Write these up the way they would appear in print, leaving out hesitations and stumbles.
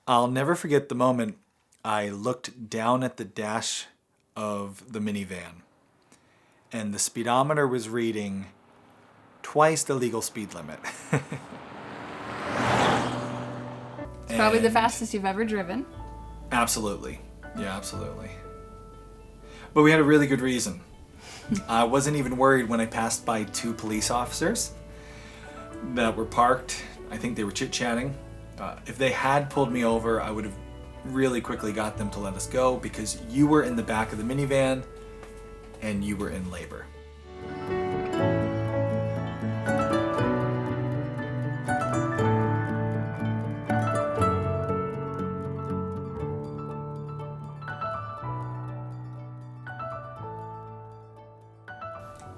I'll never forget the moment I looked down at the dash of the minivan, and the speedometer was reading twice the legal speed limit. It's probably the fastest you've ever driven. Absolutely. Yeah, absolutely. But we had a really good reason. I wasn't even worried when I passed by 2 police officers that were parked. I think they were chit-chatting. If they had pulled me over, I would have really quickly got them to let us go because you were in the back of the minivan and you were in labor.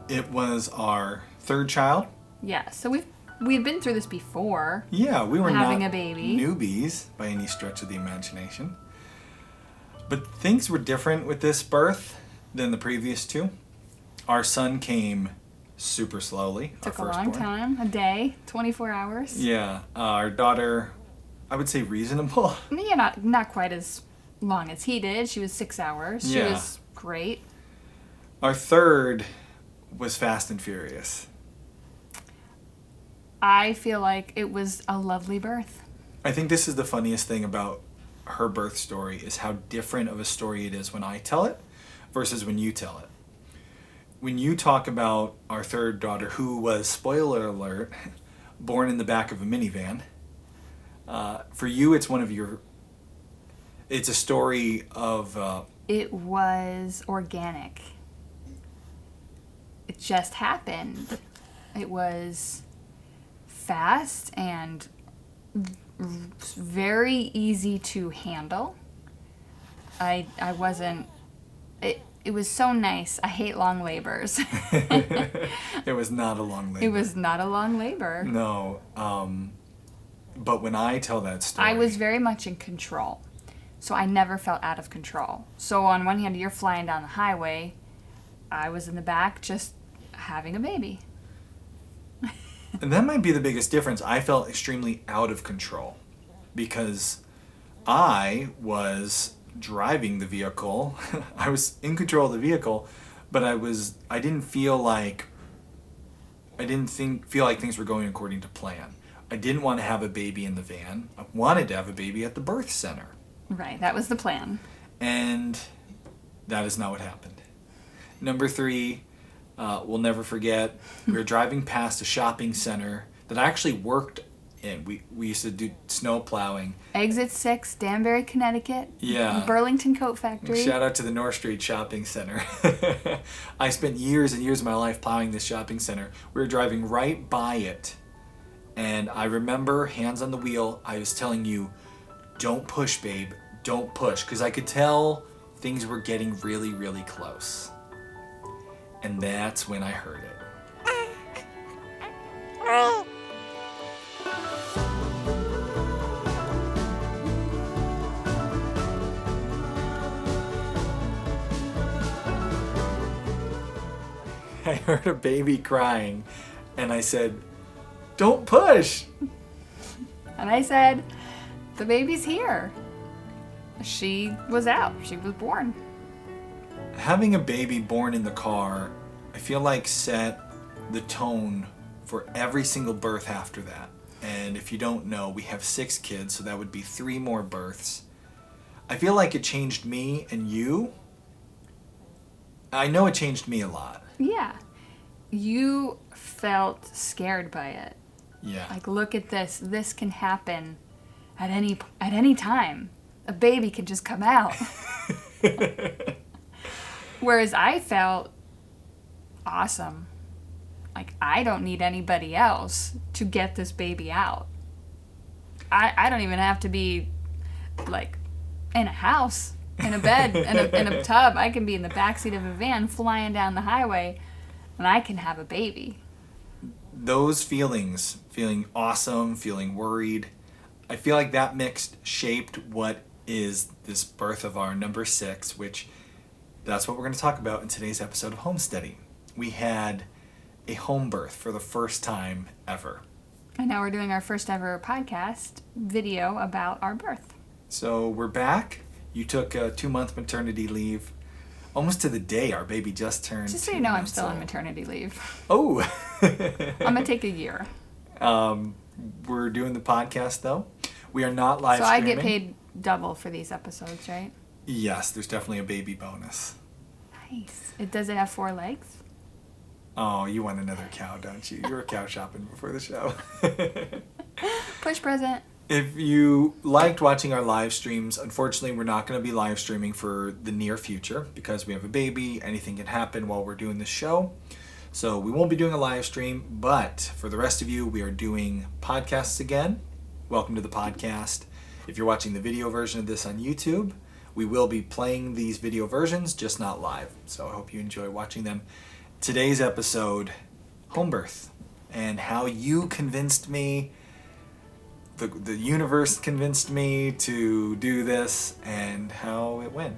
It was our 3rd child. Yeah, so we've been through this before. Yeah, we were having not a baby. Newbies by any stretch of the imagination. But things were different with this birth than the previous 2. Our son came super slowly. Took a long time, a day, 24 hours. Yeah, our daughter, I would say reasonable. Yeah, not quite as long as he did. She was 6 hours. She was great. Our 3rd was fast and furious. I feel like it was a lovely birth. I think this is the funniest thing about her birth story is how different of a story it is when I tell it versus when you tell it. When you talk about our 3rd daughter, who was, spoiler alert, born in the back of a minivan, for you it's a story of... It was organic. It just happened. It was fast and very easy to handle. I wasn't... It was so nice. I hate long labors. It was not a long labor. It was not a long labor. No. But when I tell that story... I was very much in control. So I never felt out of control. So on one hand, you're flying down the highway. I was in the back just having a baby. And that might be the biggest difference. I felt extremely out of control because I was driving the vehicle. I was in control of the vehicle, but I didn't feel like things were going according to plan. I didn't want to have a baby in the van. I wanted to have a baby at the birth center. Right, that was the plan. And that is not what happened. Number 3, we'll never forget, we were driving past a shopping center that I actually worked in. We used to do snow plowing. Exit 6, Danbury, Connecticut. Yeah. Burlington Coat Factory. Shout out to the North Street Shopping Center. I spent years and years of my life plowing this shopping center. We were driving right by it. And I remember, hands on the wheel, I was telling you, don't push, babe. Don't push. Because I could tell things were getting really, really close. And that's when I heard it. I heard a baby crying, and I said, don't push. And I said, the baby's here. She was out. She was born. Having a baby born in the car, I feel like set the tone for every single birth after that. And if you don't know, we have 6 kids, so that would be 3 more births. I feel like it changed me and you. I know it changed me a lot. Yeah. You felt scared by it. Yeah. Like, look at this. This can happen at any time. A baby can just come out. Whereas I felt awesome. Like, I don't need anybody else to get this baby out. I don't even have to be, like, in a house, in a bed, in a tub. I can be in the backseat of a van flying down the highway, and I can have a baby. Those feelings, feeling awesome, feeling worried, I feel like that mix shaped what is this birth of our number 6, which that's what we're going to talk about in today's episode of Homesteady. We had a home birth for the first time ever. And now we're doing our first ever podcast video about our birth. So we're back. You took a 2-month maternity leave. Almost to the day, our baby just turned. Just so you know, I'm still on maternity leave. Oh! I'm going to take a year. We're doing the podcast, though. We are not live streaming. So I streaming. get paid double for these episodes, right? Yes, there's definitely a baby bonus. Nice. Does it have 4 legs? Oh, you want another cow, don't you? You were cow shopping before the show. Push present. If you liked watching our live streams, unfortunately, we're not going to be live streaming for the near future because we have a baby. Anything can happen while we're doing this show. So we won't be doing a live stream, but for the rest of you, we are doing podcasts again. Welcome to the podcast. If you're watching the video version of this on YouTube, we will be playing these video versions, just not live. So I hope you enjoy watching them. Today's episode, home birth, and how you convinced me, the universe convinced me to do this, and how it went.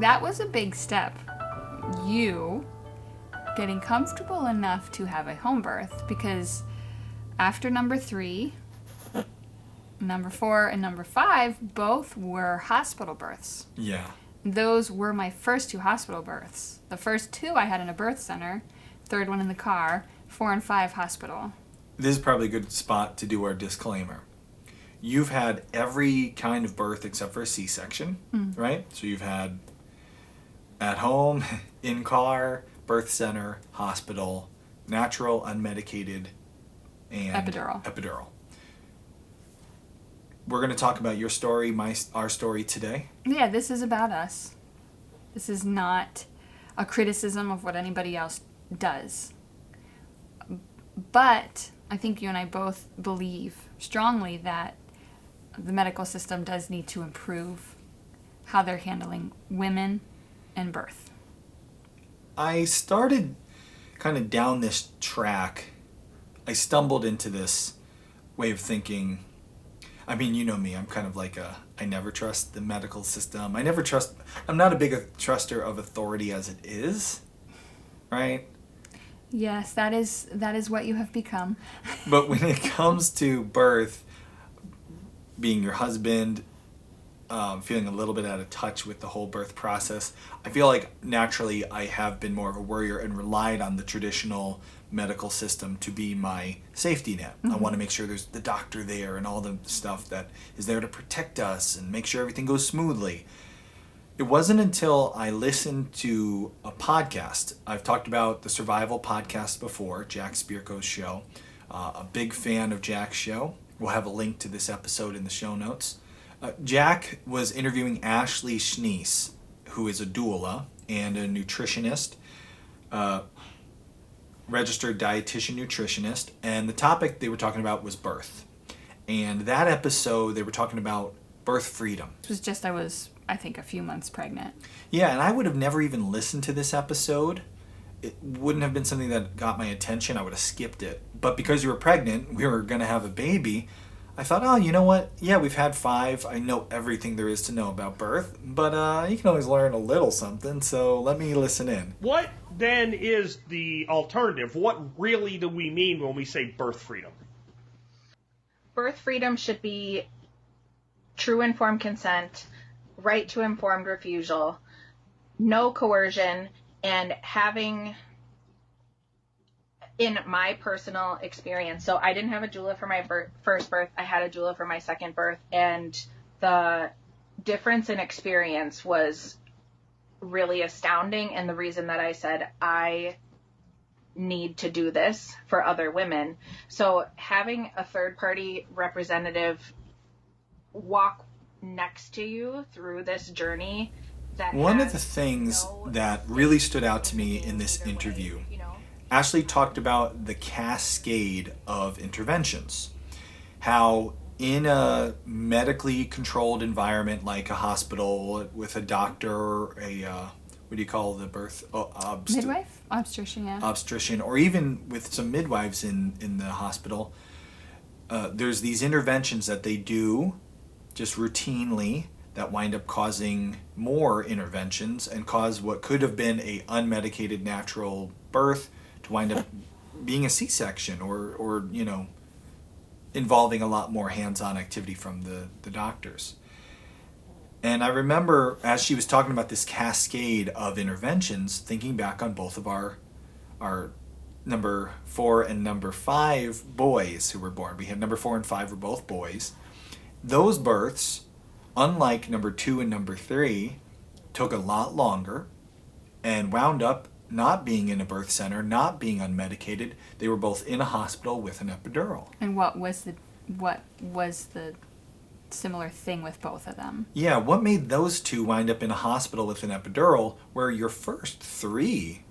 That was a big step. You getting comfortable enough to have a home birth, because after number 3, number 4, and number 5 both were hospital births. Yeah. Those were my first 2 hospital births. The first 2 I had in a birth center, 3rd one in the car, 4 and 5 hospital. This is probably a good spot to do our disclaimer. You've had every kind of birth except for a C-section, right? So you've had at home, in car, birth center, hospital, natural, unmedicated, and epidural. We're going to talk about your story, our story today. Yeah, this is about us. This is not a criticism of what anybody else does. But I think you and I both believe strongly that the medical system does need to improve how they're handling women and birth. I started kind of down this track. I stumbled into this way of thinking. I mean, you know me, I'm kind of like I never trust the medical system. I'm not a big truster of authority as it is, right? Yes, that is what you have become. But when it comes to birth, being your husband, feeling a little bit out of touch with the whole birth process, I feel like naturally I have been more of a worrier and relied on the traditional medical system to be my safety net. I want to make sure there's the doctor there and all the stuff that is there to protect us and make sure everything goes smoothly. It wasn't until I listened to a podcast. I've talked about the Survival podcast before, Jack Spirko's show. A big fan of Jack's show. We'll have a link to this episode in the show notes. Jack was interviewing Ashley Schneese, who is a doula and a nutritionist, registered dietitian nutritionist, and the topic they were talking about was birth. And that episode, they were talking about birth freedom. It was just I was, I think, a few months pregnant. Yeah, and I would have never even listened to this episode. It wouldn't have been something that got my attention. I would have skipped it. But because you were pregnant, we were going to have a baby, I thought, oh, you know what? Yeah, we've had 5. I know everything there is to know about birth, but you can always learn a little something, so let me listen in. What then is the alternative? What really do we mean when we say birth freedom? Birth freedom should be true informed consent, right to informed refusal, no coercion, and having, in my personal experience, so I didn't have a doula for my first birth, I had a doula for my second birth, and the difference in experience was really astounding, and the reason that I said I need to do this for other women. So having a third-party representative walk next to you through this journey. One of the things that really stood out to me in this interview, Ashley talked about the cascade of interventions. How in a medically controlled environment like a hospital with a doctor or a, what do you call the birth? Midwife? Obstetrician, yeah. Obstetrician, or even with some midwives in the hospital, there's these interventions that they do just routinely that wind up causing more interventions and cause what could have been a unmedicated natural birth to wind up being a C-section or involving a lot more hands-on activity from the doctors. And I remember as she was talking about this cascade of interventions, thinking back on both of our number 4 and number 5 boys who were born. We had number 4 and 5 were both boys. Those births, unlike number 2 and number 3, took a lot longer and wound up not being in a birth center, not being unmedicated. They were both in a hospital with an epidural. And what was the similar thing with both of them? Yeah, what made those two wind up in a hospital with an epidural where your first 3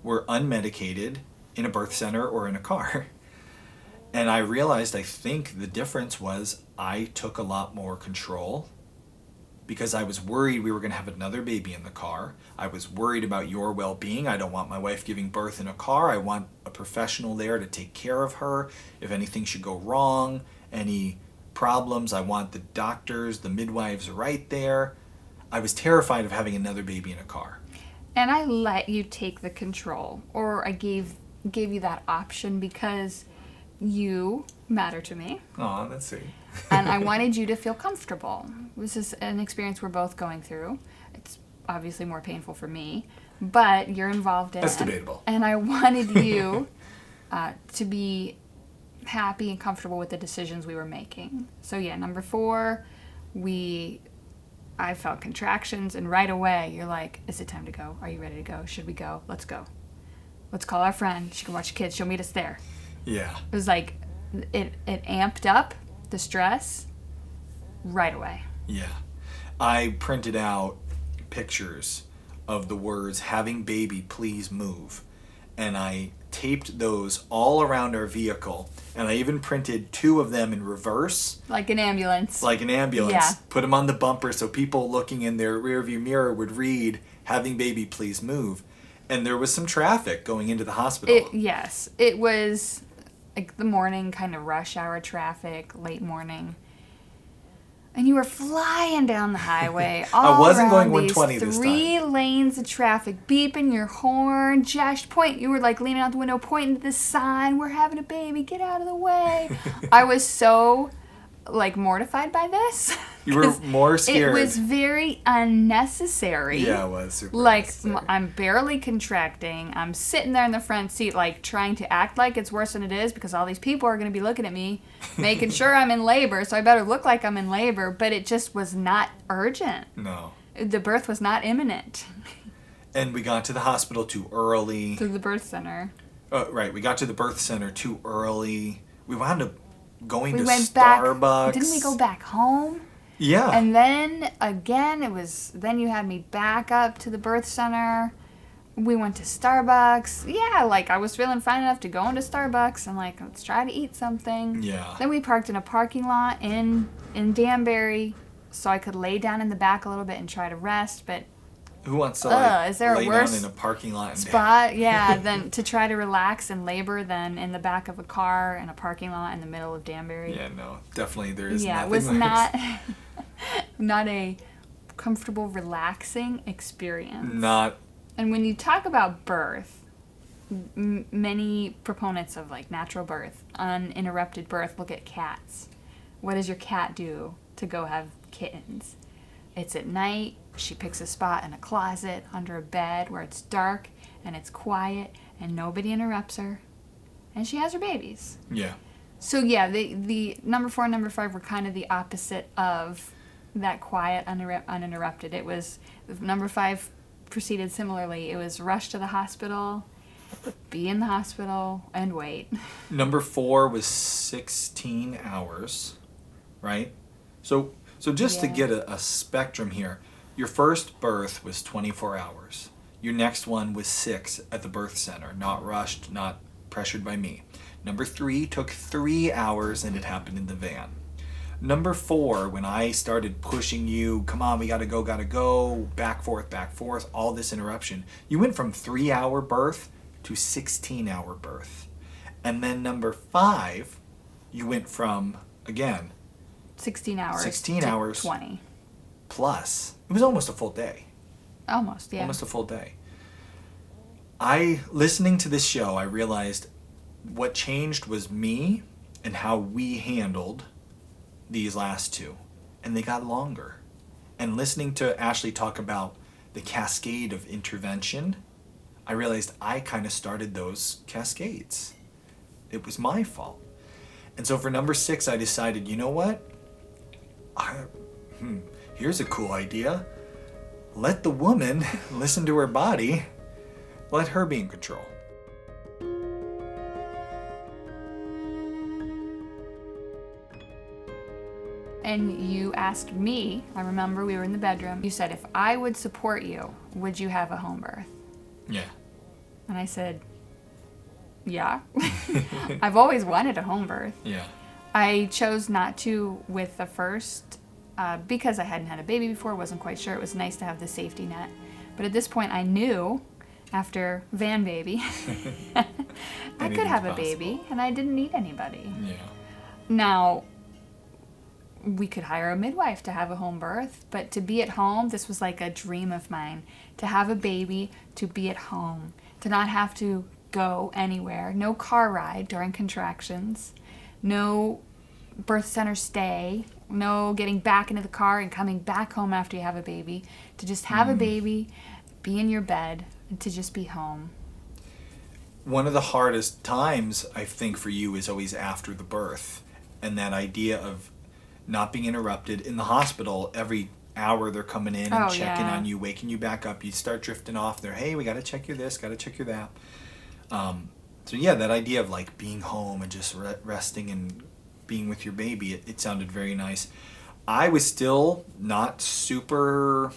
were unmedicated in a birth center or in a car? And I realized, I think the difference was I took a lot more control because I was worried we were going to have another baby in the car. I was worried about your well-being. I don't want my wife giving birth in a car. I want a professional there to take care of her. If anything should go wrong, any problems, I want the doctors, the midwives right there. I was terrified of having another baby in a car. And I let you take the control, or I gave you that option because you matter to me. Aw, that's sweet. And I wanted you to feel comfortable. This is an experience we're both going through. It's obviously more painful for me, but you're involved in That's it. debatable. And I wanted you to be happy and comfortable with the decisions we were making. So yeah, number 4, I felt contractions, and right away you're like, is it time to go? Are you ready to go? Should we go? Let's go. Let's call our friend. She can watch the kids. She'll meet us there. Yeah. It was like, it amped up the stress right away. Yeah. I printed out pictures of the words, "having baby, please move." And I taped those all around our vehicle. And I even printed 2 of them in reverse. Like an ambulance. Yeah. Yeah. Put them on the bumper so people looking in their rearview mirror would read, "having baby, please move." And there was some traffic going into the hospital. Yes. It was like the morning kind of rush hour traffic, late morning. And you were flying down the highway all I wasn't around going these 120 this 3 lanes of traffic, beeping your horn, you were like leaning out the window, pointing to the sign, "We're having a baby, get out of the way." I was so like mortified by this. You were more scared. It was very unnecessary. Yeah, it was super Like, unnecessary. I'm barely contracting. I'm sitting there in the front seat, like, trying to act like it's worse than it is because all these people are going to be looking at me, making sure I'm in labor, so I better look like I'm in labor, but it just was not urgent. No. The birth was not imminent. And we got to the hospital too early. To the birth center. Right, we got to the birth center too early. We wound up going We to went Starbucks. back. Didn't we go back home? Yeah. And then, again, then you had me back up to the birth center. We went to Starbucks. Yeah, like, I was feeling fine enough to go into Starbucks and, like, let's try to eat something. Yeah. Then we parked in a parking lot in Danbury so I could lay down in the back a little bit and try to rest, but Who wants to like is there a lay worse down in a parking lot and spot? Yeah, then to try to relax and labor than in the back of a car in a parking lot in the middle of Danbury. Yeah, no, definitely there is Yeah, nothing it was worse. not a comfortable, relaxing experience. Not. And when you talk about birth, many proponents of like natural birth, uninterrupted birth, look at cats. What does your cat do to go have kittens? It's at night. She picks a spot in a closet under a bed where it's dark and it's quiet and nobody interrupts her, and she has her babies. Yeah. So yeah, the number 4 and number 5 were kind of the opposite of that quiet, uninterrupted. It was, number 5 proceeded similarly. It was rush to the hospital, be in the hospital, and wait. Number 4 was 16 hours, right? So just to Yeah. get a spectrum here, your first birth was 24 hours. Your next one was 6 at the birth center, not rushed, not pressured by me. Number 3 took 3 hours and it happened in the van. Number 4, when I started pushing you, come on, we gotta go, back, forth, all this interruption, you went from 3-hour birth to 16-hour birth. And then number 5, you went from, again, 16 hours. 16 to hours. 20. Plus. It was almost a full day. Almost, yeah. Almost a full day. Listening to this show, I realized what changed was me and how we handled these last two. And they got longer. And listening to Ashley talk about the cascade of intervention, I realized I kind of started those cascades. It was my fault. And so for number 6, I decided, you know what? Here's a cool idea. Let the woman listen to her body. Let her be in control. And you asked me, I remember we were in the bedroom, you said, if I would support you, would you have a home birth? Yeah. And I said, yeah. I've always wanted a home birth. Yeah. I chose not to with the first because I hadn't had a baby before, wasn't quite sure. It was nice to have the safety net. But at this point I knew, after van baby, I could have a baby and I didn't need anybody. Yeah. Now, we could hire a midwife to have a home birth, but to be at home, this was like a dream of mine. To have a baby, to be at home, to not have to go anywhere, no car ride during contractions, no birth center stay, no getting back into the car and coming back home after you have a baby, to just have a baby, be in your bed, and to just be home. One of the hardest times, I think, for you is always after the birth. And that idea of not being interrupted in the hospital. Every hour they're coming in and checking on you, waking you back up. You start drifting off. They're, hey, we got to check your this, got to check your that. So yeah, that idea of like being home and just resting and being with your baby, it sounded very nice. I was still not super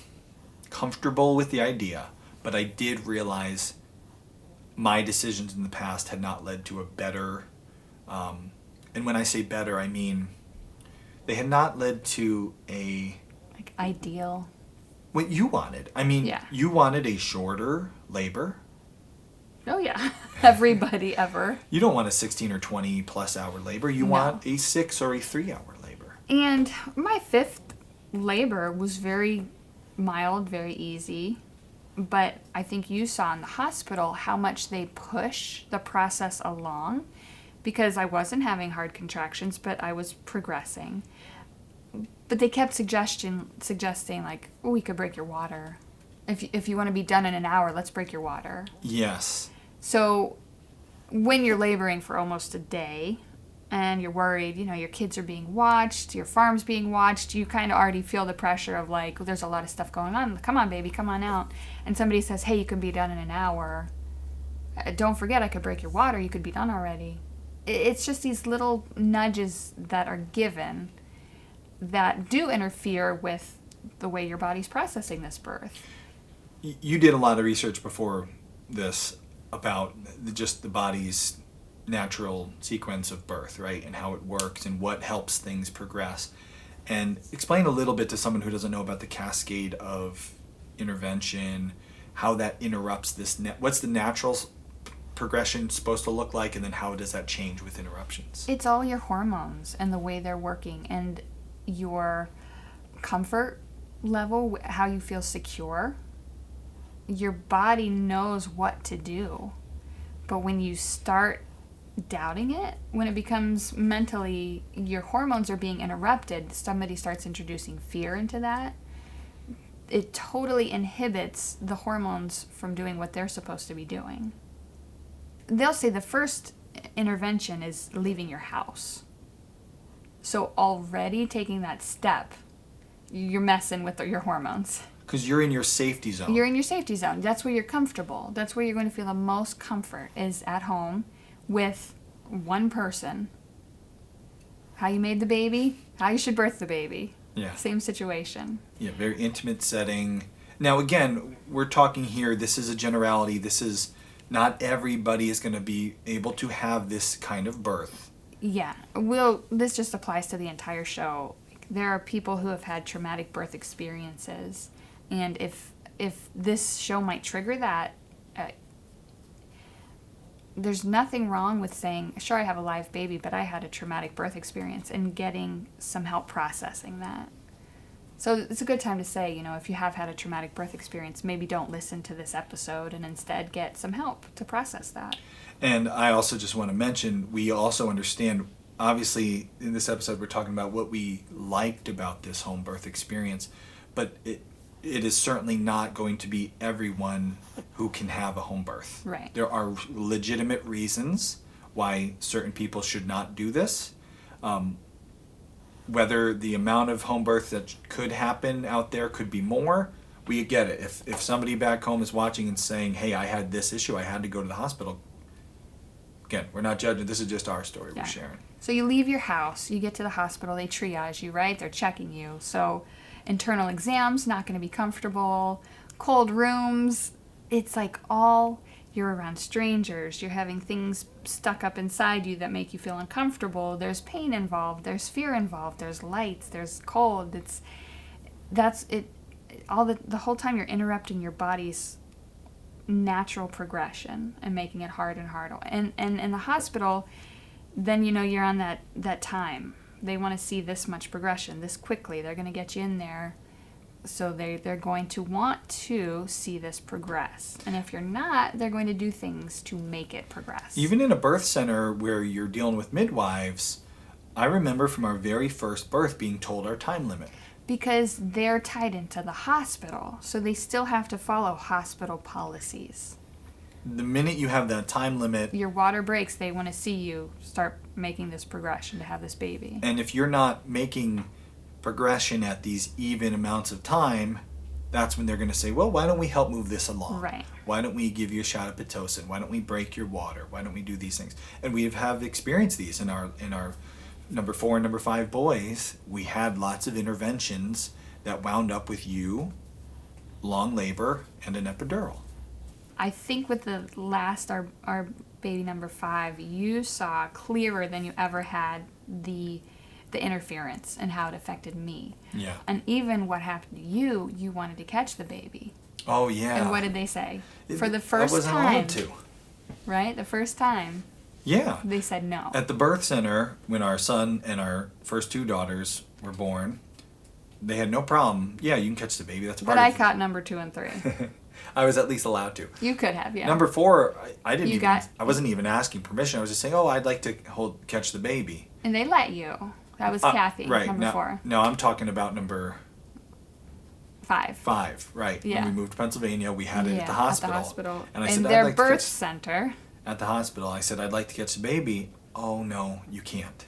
comfortable with the idea, but I did realize my decisions in the past had not led to a better, and when I say better, I mean they had not led to a... Like ideal. What you wanted. I mean, you wanted a shorter labor. Oh, yeah. Everybody ever. You don't want a 16 or 20 plus hour labor. You want a 6 or a 3 hour labor. And my 5th labor was very mild, very easy. But I think you saw in the hospital how much they push the process along, because I wasn't having hard contractions, but I was progressing. But they kept suggesting like, oh, we could break your water. If you want to be done in an hour, let's break your water. Yes. So when you're laboring for almost a day and you're worried, your kids are being watched, your farm's being watched, you kind of already feel the pressure of like, there's a lot of stuff going on. Come on, baby, come on out. And somebody says, hey, you can be done in an hour. Don't forget, I could break your water. You could be done already. It's just these little nudges that are given that do interfere with the way your body's processing this birth. You did a lot of research before this about just the body's natural sequence of birth, right? And how it works and what helps things progress. And explain a little bit to someone who doesn't know about the cascade of intervention, how that interrupts this. What's the natural progression supposed to look like, and then how does that change with interruptions? It's all your hormones and the way they're working and your comfort level, how you feel secure. Your body knows what to do. But when you start doubting it, when it becomes mentally, your hormones are being interrupted, somebody starts introducing fear into that, it totally inhibits the hormones from doing what they're supposed to be doing. They'll say the first intervention is leaving your house. So already taking that step, you're messing with your hormones. Because you're in your safety zone. You're in your safety zone. That's where you're comfortable. That's where you're going to feel the most comfort, is at home with one person. How you made the baby, how you should birth the baby. Yeah. Same situation. Yeah, very intimate setting. Now, again, we're talking here, this is a generality. This is not everybody is going to be able to have this kind of birth. Yeah. This just applies to the entire show. There are people who have had traumatic birth experiences. And if this show might trigger that, there's nothing wrong with saying, sure, I have a live baby, but I had a traumatic birth experience, and getting some help processing that. So it's a good time to say, if you have had a traumatic birth experience, maybe don't listen to this episode and instead get some help to process that. And I also just want to mention, we also understand, obviously, in this episode, we're talking about what we liked about this home birth experience, but it is certainly not going to be everyone who can have a home birth. Right. There are legitimate reasons why certain people should not do this. Whether the amount of home birth that could happen out there could be more, we get it. If somebody back home is watching and saying, hey, I had this issue, I had to go to the hospital. Again, we're not judging. This is just our story we're sharing. So you leave your house, you get to the hospital, they triage you, right? They're checking you. So internal exams, not going to be comfortable. Cold rooms, it's like you're around strangers. You're having things stuck up inside you that make you feel uncomfortable. There's pain involved. There's fear involved. There's lights. There's cold. The whole time you're interrupting your body's natural progression and making it hard and harder. And in the hospital, then you're on that time. They want to see this much progression this quickly. They're going to get you in there. So they're going to want to see this progress. And if you're not, they're going to do things to make it progress. Even in a birth center where you're dealing with midwives, I remember from our very first birth being told our time limit. Because they're tied into the hospital, so they still have to follow hospital policies. The minute you have that time limit, your water breaks, they want to see you start making this progression to have this baby. And if you're not making progression at these even amounts of time, that's when they're going to say, well, why don't we help move this along? Right. Why don't we give you a shot of Pitocin? Why don't we break your water? Why don't we do these things? And we have experienced these in our number 4 and number 5 boys. We had lots of interventions that wound up with long labor and an epidural. I think with the last, our baby number 5, you saw clearer than you ever had the interference and how it affected me. Yeah. And even what happened to you wanted to catch the baby. Oh, yeah. And what did they say? For the first I wasn't time. allowed to. Right? The first time. Yeah. They said no. At the birth center, when our son and our first 2 daughters were born, they had no problem. Yeah, you can catch the baby. That's part but of I caught number 2 and 3. I was at least allowed to. You could have, yeah. Number 4, I wasn't even asking permission. I was just saying, I'd like to catch the baby. And they let you. That was Kathy, right, number 4. No, I'm talking about number 5. 5, right. Yeah. When we moved to Pennsylvania, we had it at the hospital. And I said, their I'd like birth center. At the hospital, I said, I'd like to catch the baby. Oh, no, you can't.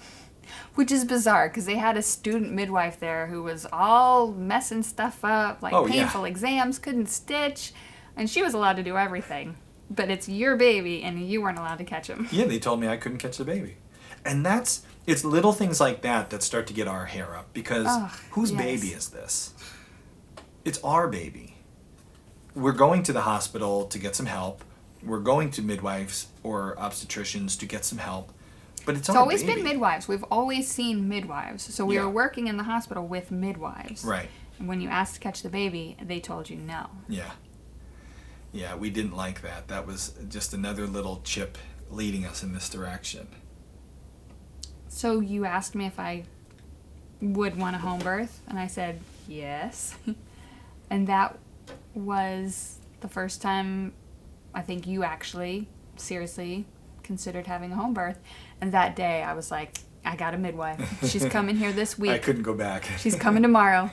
Which is bizarre, because they had a student midwife there who was all messing stuff up, painful exams, couldn't stitch, and she was allowed to do everything. But it's your baby, and you weren't allowed to catch him. Yeah, they told me I couldn't catch the baby. And it's little things like that start to get our hair up, because whose baby is this? It's our baby. We're going to the hospital to get some help. We're going to midwives or obstetricians to get some help. But it's always been midwives. We've always seen midwives. So we were working in the hospital with midwives. Right. And when you asked to catch the baby, they told you no. Yeah. Yeah, we didn't like that. That was just another little chip leading us in this direction. So you asked me if I would want a home birth, and I said yes. And that was the first time I think you actually seriously considered having a home birth. And that day I was like, I got a midwife. She's coming here this week. I couldn't go back. She's coming tomorrow.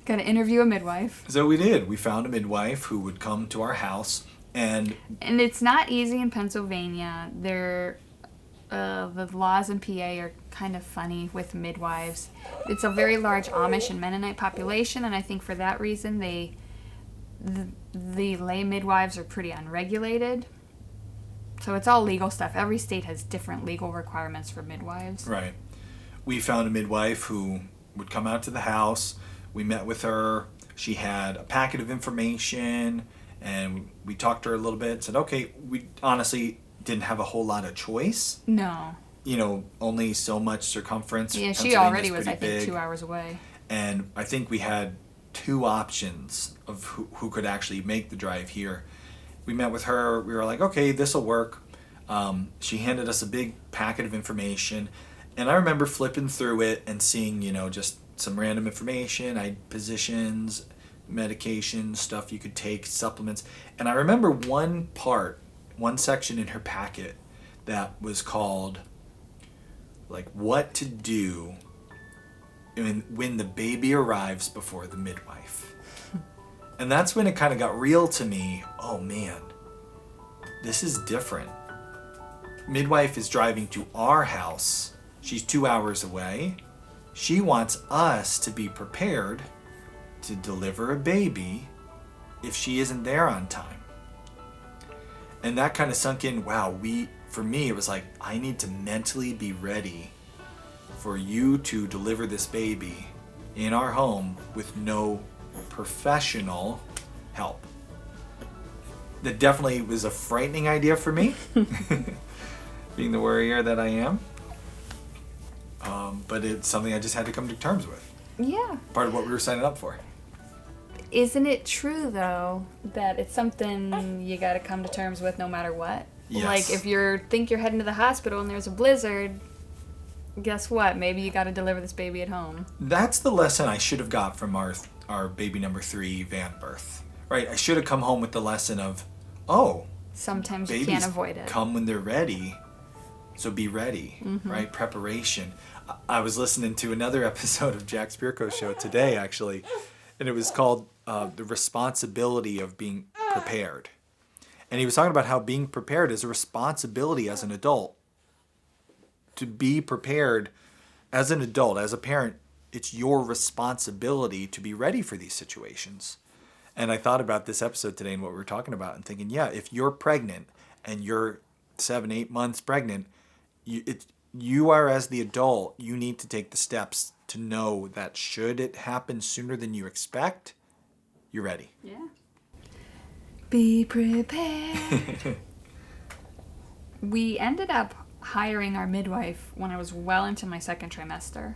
Got to interview a midwife. So we did. We found a midwife who would come to our house. And it's not easy in Pennsylvania. The laws in PA are kind of funny with midwives. It's a very large Amish and Mennonite population, and I think for that reason the lay midwives are pretty unregulated. So it's all legal stuff. Every state has different legal requirements for midwives. Right. We found a midwife who would come out to the house. We met with her. She had a packet of information, and we talked to her a little bit. Said, okay, we honestly didn't have a whole lot of choice. No. Only so much circumference. Yeah, she already was, I think, 2 hours away. And I think we had 2 options of who could actually make the drive here. We met with her. We were like, okay, this will work. She handed us a big packet of information, and I remember flipping through it and seeing, just some random information. I had positions, medication, stuff you could take, supplements. And I remember one section in her packet that was called, like, what to do when the baby arrives before the midwife. And that's when it kind of got real to me. Oh man, this is different. Midwife is driving to our house. She's 2 hours away. She wants us to be prepared to deliver a baby if she isn't there on time. And that kind of sunk in. Wow, for me, it was like, I need to mentally be ready for you to deliver this baby in our home with no professional help. That definitely was a frightening idea for me, being the warrior that I am. But it's something I just had to come to terms with. Yeah. Part of what we were signing up for. Isn't it true, though, that it's something you got to come to terms with no matter what? Yes. Like, if you think you're heading to the hospital and there's a blizzard, guess what? Maybe you got to deliver this baby at home. That's the lesson I should have got from our baby number 3 van birth. Right? I should have come home with the lesson of, Sometimes you babies can't avoid it. come when they're ready, so be ready, right? Preparation. I was listening to another episode of Jack Spirko's show today, actually, and it was called The Responsibility of Being Prepared. And he was talking about how being prepared is a responsibility as an adult. To be prepared as an adult, as a parent, it's your responsibility to be ready for these situations. And I thought about this episode today and what we were talking about and thinking, yeah, if you're pregnant and you're 7-8 months pregnant, you are, as the adult, you need to take the steps to know that should it happen sooner than you expect, you're ready. Yeah. Be prepared. We ended up hiring our midwife when I was well into my second trimester.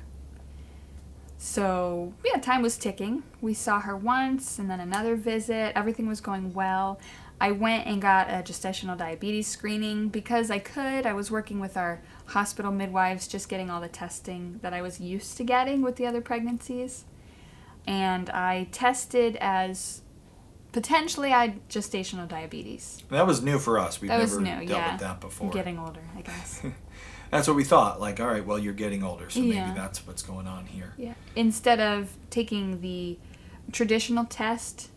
So, yeah, time was ticking. We saw her once and then another visit. Everything was going well. I went and got a gestational diabetes screening because I could. I was working with our hospital midwives, just getting all the testing that I was used to getting with the other pregnancies. And I tested as potentially I had gestational diabetes. That was new for us. We've That never was new, dealt yeah. with that before. I'm getting older, I guess. That's what we thought. Like, all right, well, you're getting older, so Yeah. maybe that's what's going on here. Yeah. Instead of taking the traditional test.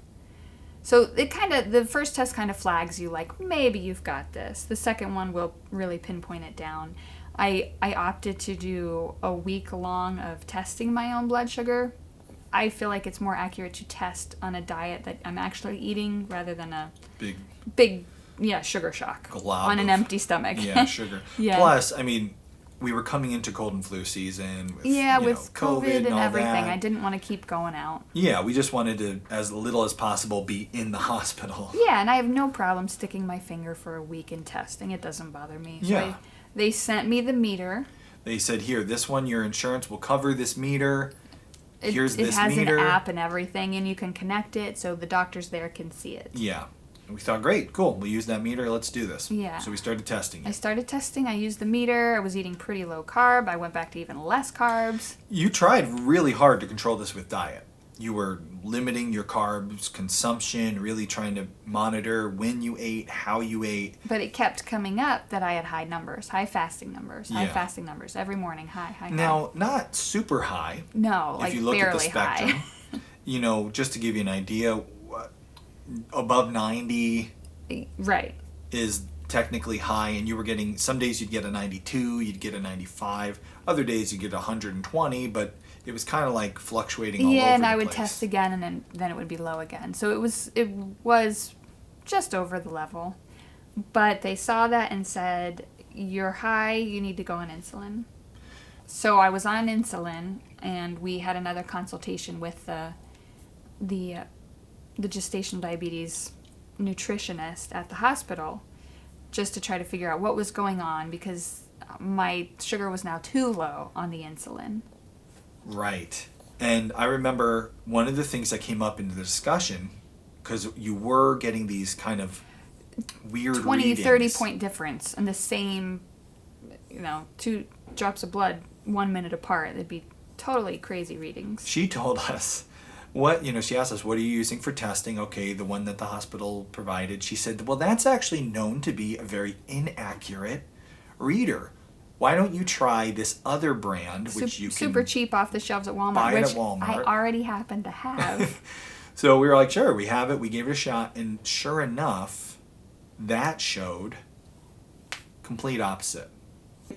So the first test kind of flags you like, maybe you've got this. The second one will really pinpoint it down. I opted to do a week long of testing my own blood sugar. I feel like it's more accurate to test on a diet that I'm actually eating rather than a big sugar shock glob on an of- empty stomach. Yeah, sugar. Yeah. Plus, I mean, we were coming into cold and flu season with, with COVID and all everything. that. I didn't want to keep going out. Yeah, we just wanted to, as little as possible, be in the hospital. Yeah, and I have no problem sticking my finger for a week in testing. It doesn't bother me. So Yeah. they sent me the meter. They said, here, this one, your insurance will cover this meter. Here's It this has meter. an app and everything, and you can connect it so the doctors there can see it. Yeah. And we thought, great, cool, we'll use that meter, let's do this. Yeah. So we started testing I it. started testing. I used the meter. I was eating pretty low carb. I went back to even less carbs. You tried really hard to control this with diet. You were limiting your carbs consumption, really trying to monitor when you ate, how you ate. But it kept coming up that I had high fasting numbers every morning. High. Now, not super high. No, If like you look at the barely spectrum, high. Just to give you an idea, above 90 Right. is technically high, and you were getting, some days you'd get a 92, you'd get a 95, other days you'd get 120, but it was kind of like fluctuating all over Yeah, and the I would place. test again, and then it would be low again. So it was just over the level. But they saw that and said, you're high, you need to go on insulin. So I was on insulin, and we had another consultation with the gestational diabetes nutritionist at the hospital just to try to figure out what was going on because my sugar was now too low on the insulin. Right. And I remember one of the things that came up in the discussion, because you were getting these kind of weird 20, readings. 30 point difference in the same, 2 drops of blood 1 minute apart. They'd be totally crazy readings. She told us she asked us, what are you using for testing? Okay, the one that the hospital provided. She said, well, that's actually known to be a very inaccurate reader. Why don't you try this other brand, which you can super cheap off the shelves at Walmart, buy it which at Walmart. I already happen to have. So we were like, sure, we have it. We gave it a shot. And sure enough, that showed complete opposite.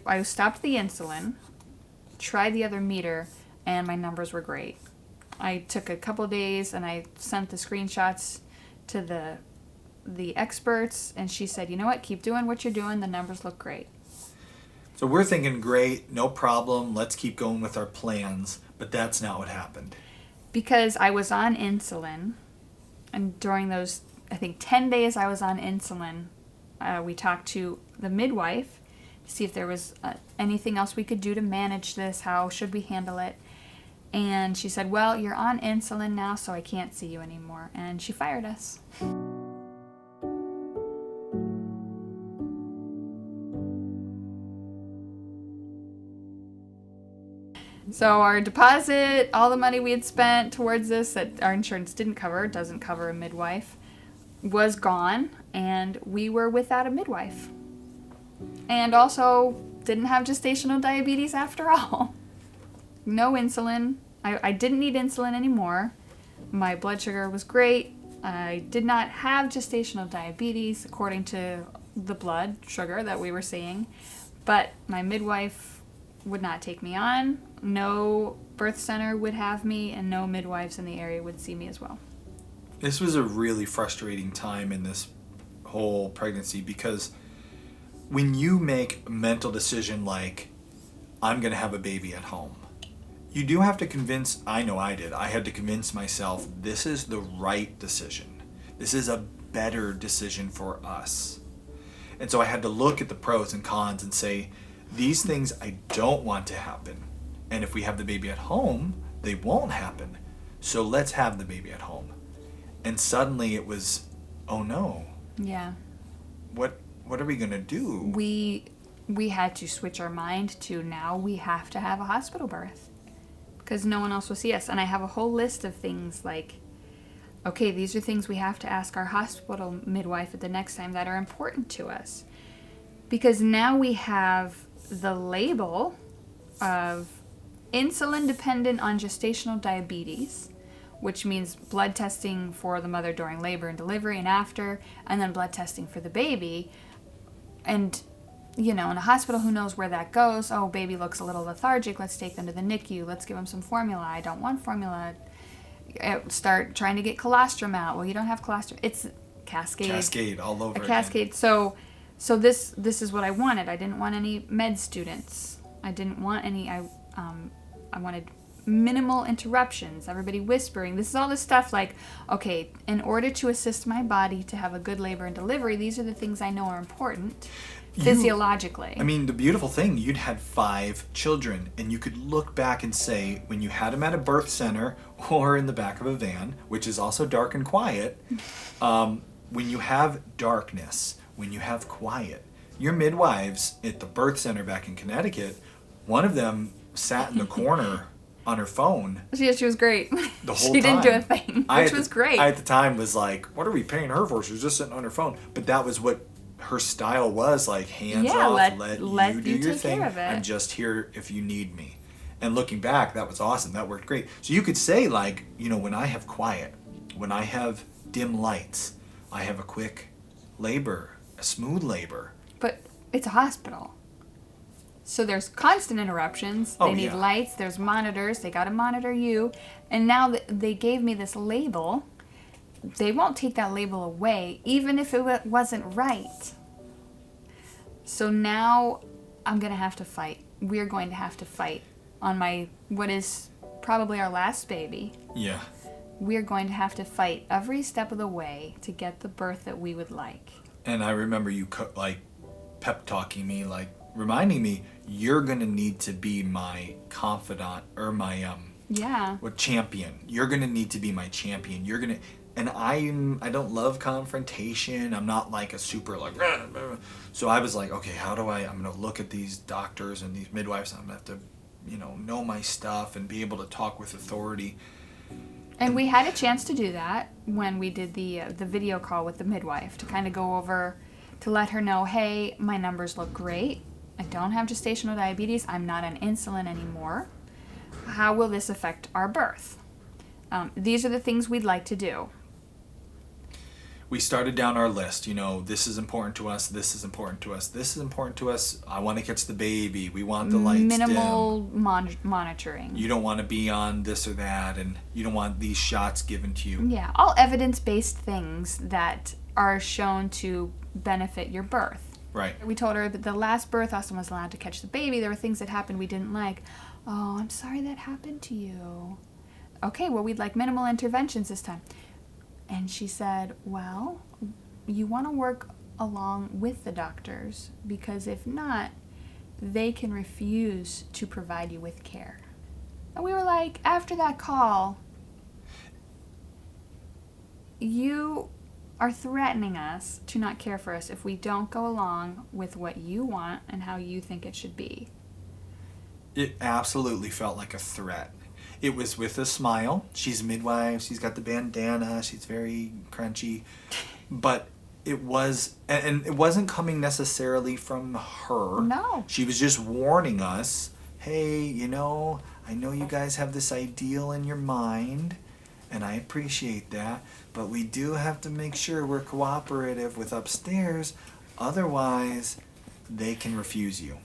I stopped the insulin, tried the other meter, and my numbers were great. I took a couple days and I sent the screenshots to the experts, and she said, you know what, keep doing what you're doing. The numbers look great. So we're thinking, great, no problem. Let's keep going with our plans. But that's not what happened. Because I was on insulin, and during those, I think, 10 days I was on insulin, we talked to the midwife to see if there was anything else we could do to manage this. How should we handle it? And she said, well, you're on insulin now, so I can't see you anymore. And she fired us. So our deposit, all the money we had spent towards this that our insurance doesn't cover a midwife, was gone, and we were without a midwife. And also didn't have gestational diabetes after all. No insulin. I didn't need insulin anymore. My blood sugar was great. I did not have gestational diabetes according to the blood sugar that we were seeing. But my midwife would not take me on. No birth center would have me, and no midwives in the area would see me as well. This was a really frustrating time in this whole pregnancy, because when you make a mental decision like, I'm going to have a baby at home, you do have to convince, I know I did, I had to convince myself this is the right decision. This is a better decision for us. And so I had to look at the pros and cons and say, these things I don't want to happen. And if we have the baby at home, they won't happen. So let's have the baby at home. And suddenly it was, oh no. Yeah. What are we going to do? We had to switch our mind to now we have to have a hospital birth, because no one else will see us. And I have a whole list of things like, okay, these are things we have to ask our hospital midwife at the next time that are important to us. Because now we have the label of insulin dependent on gestational diabetes, which means blood testing for the mother during labor and delivery and after, and then blood testing for the baby. And, in a hospital, who knows where that goes? Oh, baby looks a little lethargic. Let's take them to the NICU. Let's give them some formula. I don't want formula. Start trying to get colostrum out. Well, you don't have colostrum. It's cascade. Cascade all over. A cascade. Again. So this is what I wanted. I didn't want any med students. I didn't want any. I wanted minimal interruptions. Everybody whispering. This is all this stuff like, okay, in order to assist my body to have a good labor and delivery, these are the things I know are important physiologically. I mean, the beautiful thing, you'd had 5 children, and you could look back and say, when you had them at a birth center or in the back of a van, which is also dark and quiet, when you have darkness, when you have quiet, your midwives at the birth center back in Connecticut, one of them sat in the corner on her phone. She was great. The whole she time. didn't do a thing, which was great. I at the time was like, what are we paying her for? She was just sitting on her phone. But that was what her style was, like, hands off, let you do your thing. I'm just here if you need me. And looking back, that was awesome. That worked great. So you could say, like, when I have quiet, when I have dim lights, I have a quick labor, a smooth labor. But it's a hospital. So there's constant interruptions. They need lights. There's monitors. They got to monitor you. And now that they gave me this label, they won't take that label away, even if it wasn't right. So now I'm going to have to fight. We're going to have to fight on what is probably our last baby. Yeah. We're going to have to fight every step of the way to get the birth that we would like. And I remember you pep talking me, reminding me, you're going to need to be my confidant or my champion. You're going to need to be my champion. And I don't love confrontation. I'm not like a super like, "Rah, rah." So I was like, okay, I'm going to look at these doctors and these midwives. I'm going to have to, know my stuff and be able to talk with authority. And we had a chance to do that when we did the video call with the midwife to kind of go over, to let her know, hey, my numbers look great. I don't have gestational diabetes. I'm not on insulin anymore. How will this affect our birth? These are the things we'd like to do. We started down our list. This is important to us. This is important to us. This is important to us. I want to catch the baby. We want the lights Minimal dim. monitoring. You don't want to be on this or that, and you don't want these shots given to you. Yeah, all evidence-based things that are shown to benefit your birth. Right. We told her that the last birth, Austin was allowed to catch the baby. There were things that happened we didn't like. Oh, I'm sorry that happened to you. Okay, well, we'd like minimal interventions this time. And she said, well, you want to work along with the doctors, because if not, they can refuse to provide you with care. And we were like, after that call, you are threatening us to not care for us if we don't go along with what you want and how you think it should be. It absolutely felt like a threat. It was with a smile. She's a midwife. She's got the bandana. She's very crunchy. But it was, and it wasn't coming necessarily from her. No. She was just warning us, hey, I know you guys have this ideal in your mind, and I appreciate that, but we do have to make sure we're cooperative with upstairs. Otherwise, they can refuse you.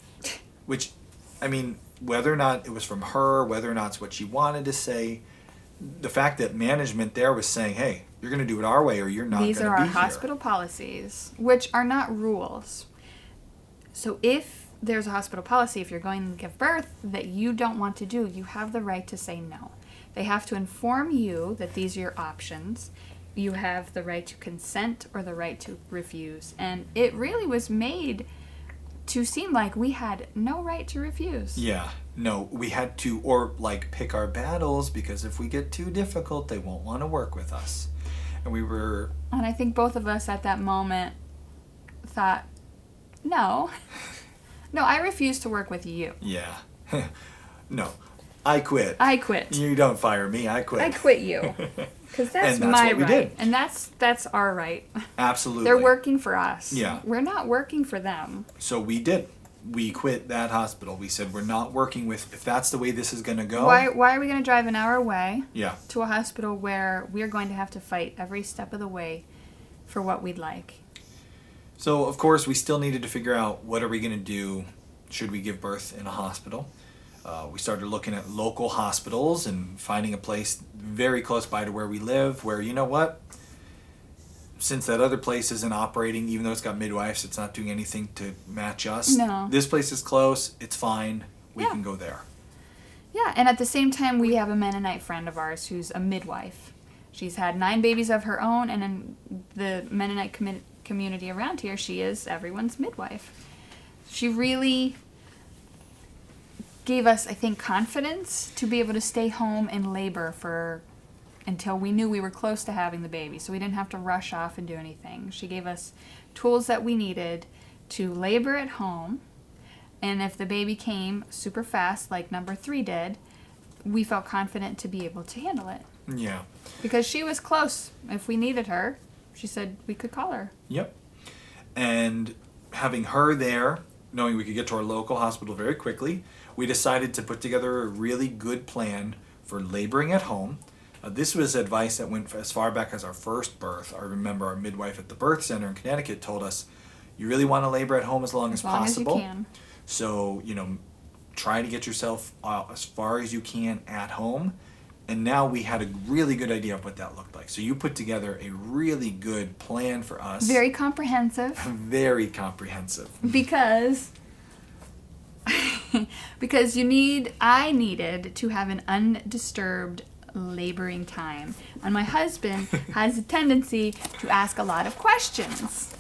Which, whether or not it was from her, whether or not it's what she wanted to say, the fact that management there was saying, hey, you're going to do it our way or you're not going to be here. These are our hospital policies, which are not rules. So if there's a hospital policy, if you're going to give birth that you don't want to do, you have the right to say no. They have to inform you that these are your options. You have the right to consent or the right to refuse. And it really was made to seem like we had no right to refuse. Yeah, no, we had to, or pick our battles, because if we get too difficult, they won't want to work with us. And we were... And I think both of us at that moment thought, no, I refuse to work with you. Yeah. No, I quit. I quit. You don't fire me, I quit. I quit you. Because that's, And that's my what we right. did. And that's our right. Absolutely. They're working for us. Yeah. We're not working for them. So we did. We quit that hospital. We said we're not working with, if that's the way this is going to go. Why are we going to drive an hour away Yeah. to a hospital where we're going to have to fight every step of the way for what we'd like? So, of course, we still needed to figure out what are we going to do. Should we give birth in a hospital? We started looking at local hospitals and finding a place very close by to where we live where, you know what? Since that other place isn't operating, even though it's got midwives, it's not doing anything to match us. No. This place is close. It's fine. We Yeah. can go there. Yeah, and at the same time, we have a Mennonite friend of ours who's a midwife. She's had 9 babies of her own, and in the Mennonite community around here, she is everyone's midwife. She really gave us, I think, confidence to be able to stay home in labor until we knew we were close to having the baby, so we didn't have to rush off and do anything. She gave us tools that we needed to labor at home, and if the baby came super fast, like number 3 did, we felt confident to be able to handle it. Yeah. Because she was close. If we needed her, she said we could call her. Yep. And having her there, knowing we could get to our local hospital very quickly, we decided to put together a really good plan for laboring at home. This was advice that went as far back as our first birth. I remember our midwife at the birth center in Connecticut told us, you really want to labor at home as long as possible. As you can. So, try to get yourself as far as you can at home. And now we had a really good idea of what that looked like. So you put together a really good plan for us. Very comprehensive. Very comprehensive. Because I needed to have an undisturbed laboring time. And my husband has a tendency to ask a lot of questions.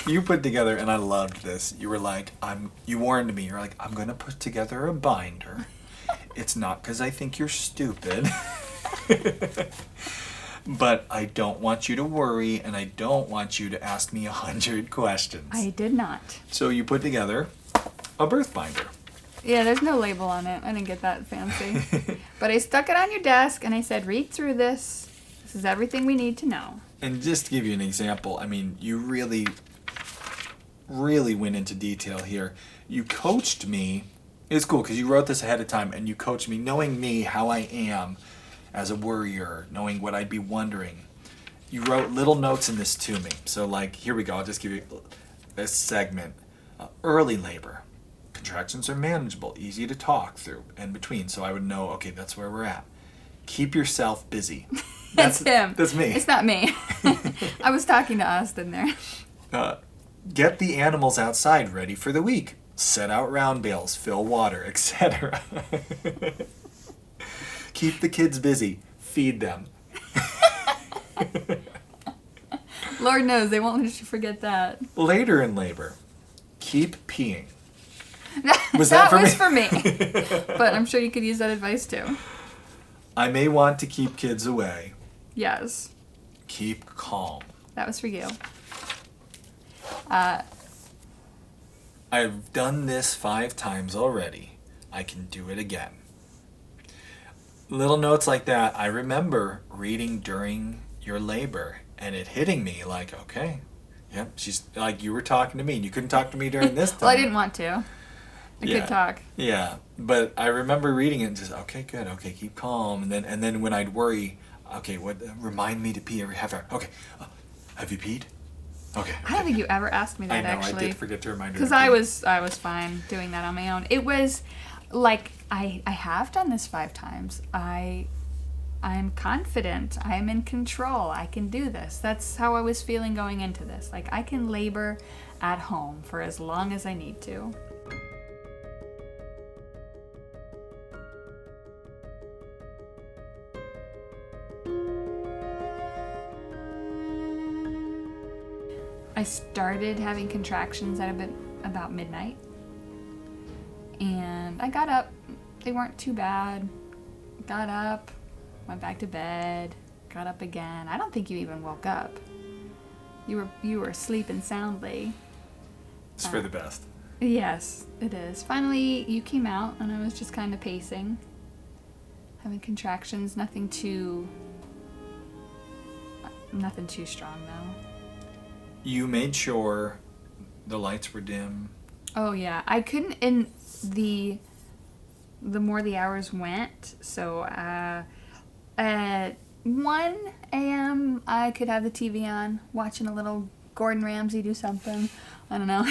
You put together, and I loved this. You were like, you warned me. You're like, I'm going to put together a binder. It's not because I think you're stupid. But I don't want you to worry, and I don't want you to ask me 100 questions. I did not. So you put together a birth binder. Yeah, there's no label on it. I didn't get that fancy. But I stuck it on your desk and I said, read through this. This is everything we need to know. And just to give you an example, I mean, you really, really went into detail here. You coached me. It's cool because you wrote this ahead of time and you coached me, knowing me, how I am as a worrier, knowing what I'd be wondering. You wrote little notes in this to me. So, like, here we go. I'll just give you this segment. Early labor. Contractions are manageable, easy to talk through and between. So I would know, okay, that's where we're at. Keep yourself busy. That's him. That's me. It's not me. I was talking to Austin there. Get the animals outside ready for the week. Set out round bales, fill water, etc. Keep the kids busy. Feed them. Lord knows they won't let you forget that. Later in labor, keep peeing. That was for me. But I'm sure you could use that advice too. I may want to keep kids away. Yes. Keep calm. That was for you. I've done this 5 times already. I can do it again. Little notes like that, I remember reading during your labor and it hitting me like, okay, yep, she's like, you were talking to me and you couldn't talk to me during this time. Well, I didn't want to. I could talk. Yeah, but I remember reading it and just, okay, good, okay, keep calm. And then when I'd worry, okay, remind me to pee every half hour. Okay, have you peed? Okay. I don't think you ever asked me that, I know, actually. I did forget to remind her. Because I was fine doing that on my own. It was like, I have done this 5 times. I'm confident. I'm in control. I can do this. That's how I was feeling going into this. Like, I can labor at home for as long as I need to. I started having contractions at about midnight. And I got up. They weren't too bad. Got up, went back to bed, got up again. I don't think you even woke up. You were sleeping soundly. It's for the best. Yes, it is. Finally, you came out and I was just kind of pacing. Having contractions, nothing too strong though. You made sure the lights were dim. Oh yeah, I couldn't. In the more the hours went, so at 1 a.m. I could have the TV on, watching a little Gordon Ramsay do something. I don't know.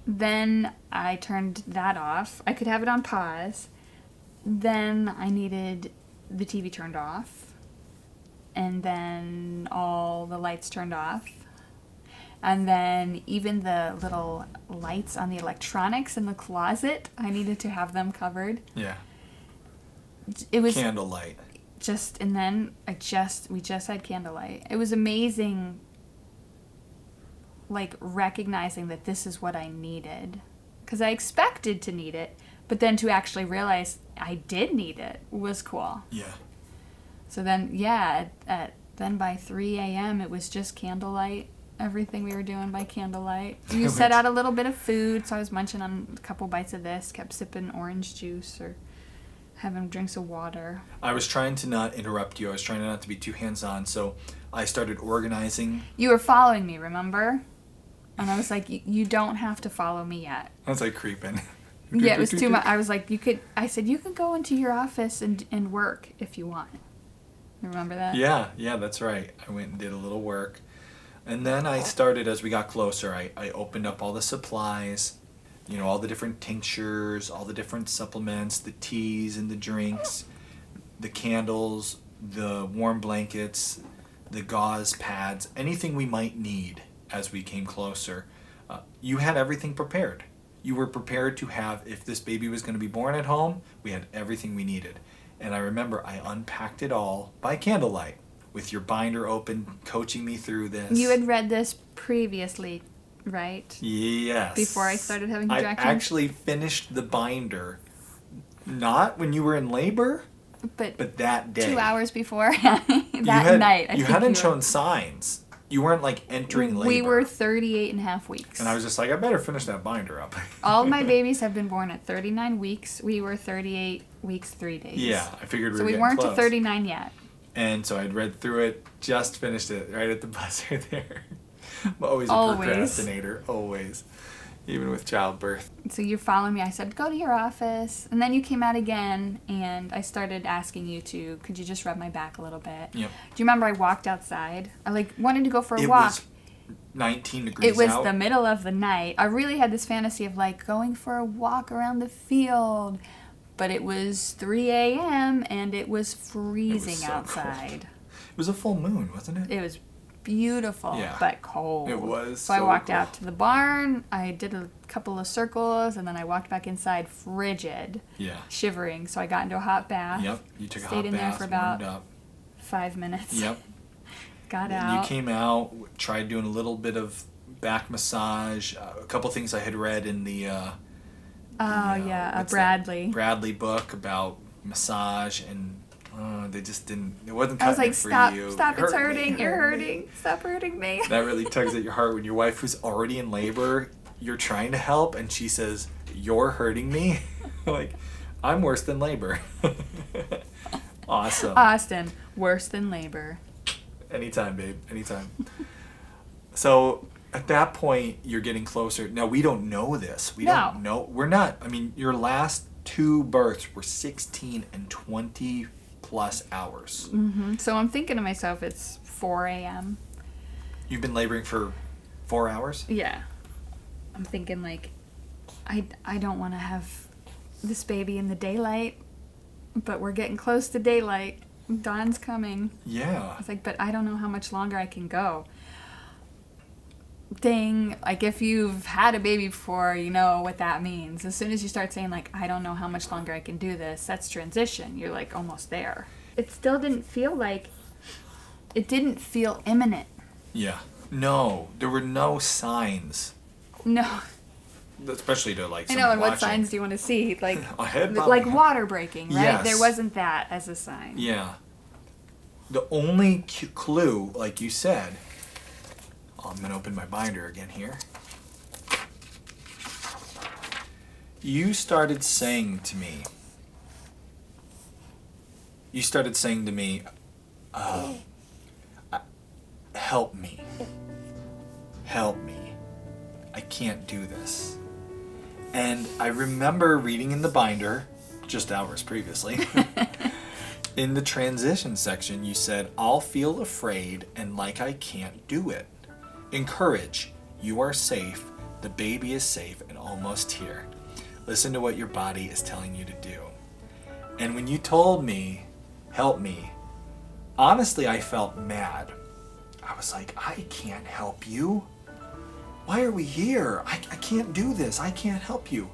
Then I turned that off. I could have it on pause. Then I needed the TV turned off. And then all the lights turned off. And then even the little lights on the electronics in the closet, I needed to have them covered. Yeah. It was candlelight. And then we just had candlelight. It was amazing, like, recognizing that this is what I needed. Because I expected to need it, but then to actually realize I did need it was cool. Yeah. So then, then by 3 a.m. it was just candlelight. Everything we were doing by candlelight. You set out a little bit of food, so I was munching on a couple bites of this, kept sipping orange juice or having drinks of water. I was trying to not interrupt you. I was trying not to be too hands-on, so I started organizing. You were following me, remember? And I was like, you don't have to follow me yet. I was like creeping. Yeah, it was too much. I was like, I said, you can go into your office and work if you want. You remember that? Yeah, that's right. I went and did a little work. And then I started, as we got closer, I opened up all the supplies, all the different tinctures, all the different supplements, the teas and the drinks, the candles, the warm blankets, the gauze pads, anything we might need as we came closer. You had everything prepared. You were prepared to have, if this baby was going to be born at home, we had everything we needed. And I remember I unpacked it all by candlelight with your binder open, coaching me through this. You had read this previously, right? Yes. Before I started having contractions? I actually finished the binder, not when you were in labor, But that day, 2 hours before night, I you think hadn't were- shown signs. You weren't like entering labor. We were 38 and a half weeks. And I was just like, I better finish that binder up. All of my babies have been born at 39 weeks. We were 38 weeks, 3 days. Yeah, I figured So we getting weren't close. to 39 yet. And so I'd read through it, just finished it right at the buzzer there. I'm always a Always. procrastinator, always. Even with childbirth. So you followed me. I said, go to your office. And then you came out again, and I started asking you could you just rub my back a little bit? Yep. Do you remember I walked outside? I wanted to go for a It walk. was 19 degrees It was out. the middle of the night. I really had this fantasy of going for a walk around the field. But it was 3 a.m. and it was freezing so outside. It was a full moon, wasn't it? It was beautiful, Yeah. but cold. It was So I so walked cool. out to the barn. I did a couple of circles, and then I walked back inside, frigid, Yeah. shivering. So I got into a hot bath. Yep. You took a Stayed hot in there bath, for about warmed up. 5 minutes. Yep. Got And out. you came out, tried doing a little bit of back massage, a couple things I had read in the what's that? Bradley book about massage, and they just didn't. It wasn't I was cutting like, it for stop, you. stop, It it's hurt me, hurting, it you're hurt me. hurting, stop hurting me. That really tugs at your heart when your wife, who's already in labor, you're trying to help, and she says, "You're hurting me." Like, I'm worse than labor. Awesome. Austin, worse than labor. Anytime, babe. Anytime. So at that point, you're getting closer. Now, we don't know this. We No. don't know. We're not. I mean, your last 2 births were 16 and 20 plus hours. So I'm thinking to myself, it's 4 a.m. You've been laboring for 4 hours? Yeah. I'm thinking I don't want to have this baby in the daylight, but we're getting close to daylight. Dawn's coming. Yeah. It's but I don't know how much longer I can go. Dang, if you've had a baby before, you know what that means. As soon as you start saying I don't know how much longer I can do this, that's transition. You're almost there. It still didn't feel it didn't feel imminent. Yeah. No, there were no signs. No. Especially to I someone know, and what watching. signs do you want to see? A head bobbing. Water breaking, right? Yes. There wasn't that as a sign. Yeah. The only clue, like you said, I'm going to open my binder again here. You started saying to me, help me. Help me. I can't do this. And I remember reading in the binder, just hours previously, in the transition section, you said, I'll feel afraid and like I can't do it. Encourage. You are safe. The baby is safe and almost here. Listen to what your body is telling you to do. And when you told me, help me, honestly, I felt mad. I was like, I can't help you. Why are we here? I can't do this. I can't help you.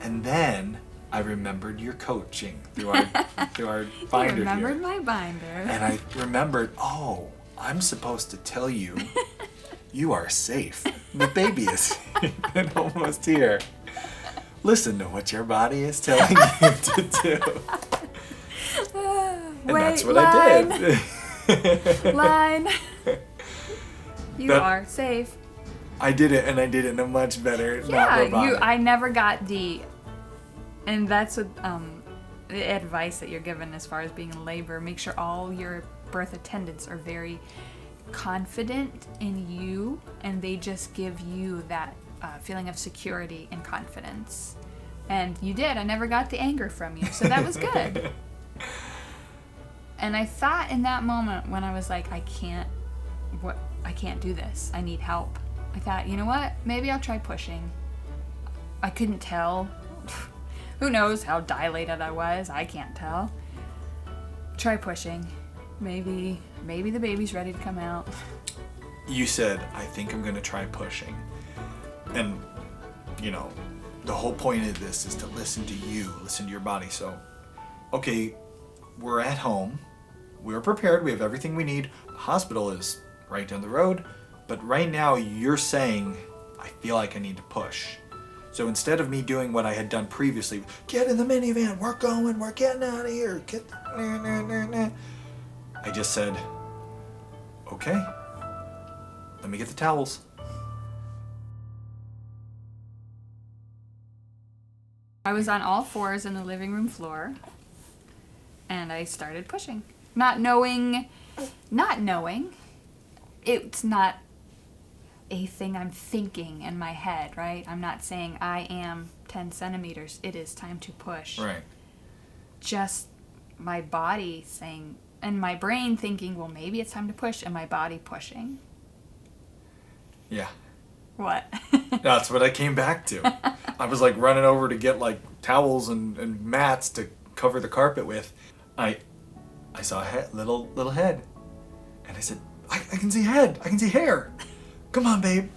And then I remembered your coaching through our binder You remembered here. my binder. And I remembered, I'm supposed to tell you, you are safe. The baby is safe and almost here. Listen to what your body is telling you to do. And that's what I did. Line. You That- are safe. I did it, and I did it in a much better, not Yeah, robotic. I never got and that's what the advice that you're given as far as being in labor. Make sure all your birth attendants are very confident in you, and they just give you that feeling of security and confidence. And you did. I never got the anger from you, so that was good. And I thought in that moment when I was like, I can't do this. I need help. I thought, you know what? Maybe I'll try pushing. I couldn't tell. Who knows how dilated I was? I can't tell. Try pushing. Maybe the baby's ready to come out. You said, I think I'm going to try pushing. And, the whole point of this is to listen to you, listen to your body. So, okay, we're at home. We're prepared. We have everything we need. The hospital is right down the road. But right now, you're saying, I feel like I need to push. So instead of me doing what I had done previously, get in the minivan, we're getting out of here, I just said, okay, let me get the towels. I was on all fours in the living room floor, and I started pushing. Not knowing, it's not a thing I'm thinking in my head, right? I'm not saying I am 10 centimeters. It is time to push. Right. Just my body saying, and my brain thinking, well, maybe it's time to push, and my body pushing. Yeah. What? That's what I came back to. I was like running over to get like towels and mats to cover the carpet with. I saw a little head, and I said, I can see head. I can see hair. Come on, babe.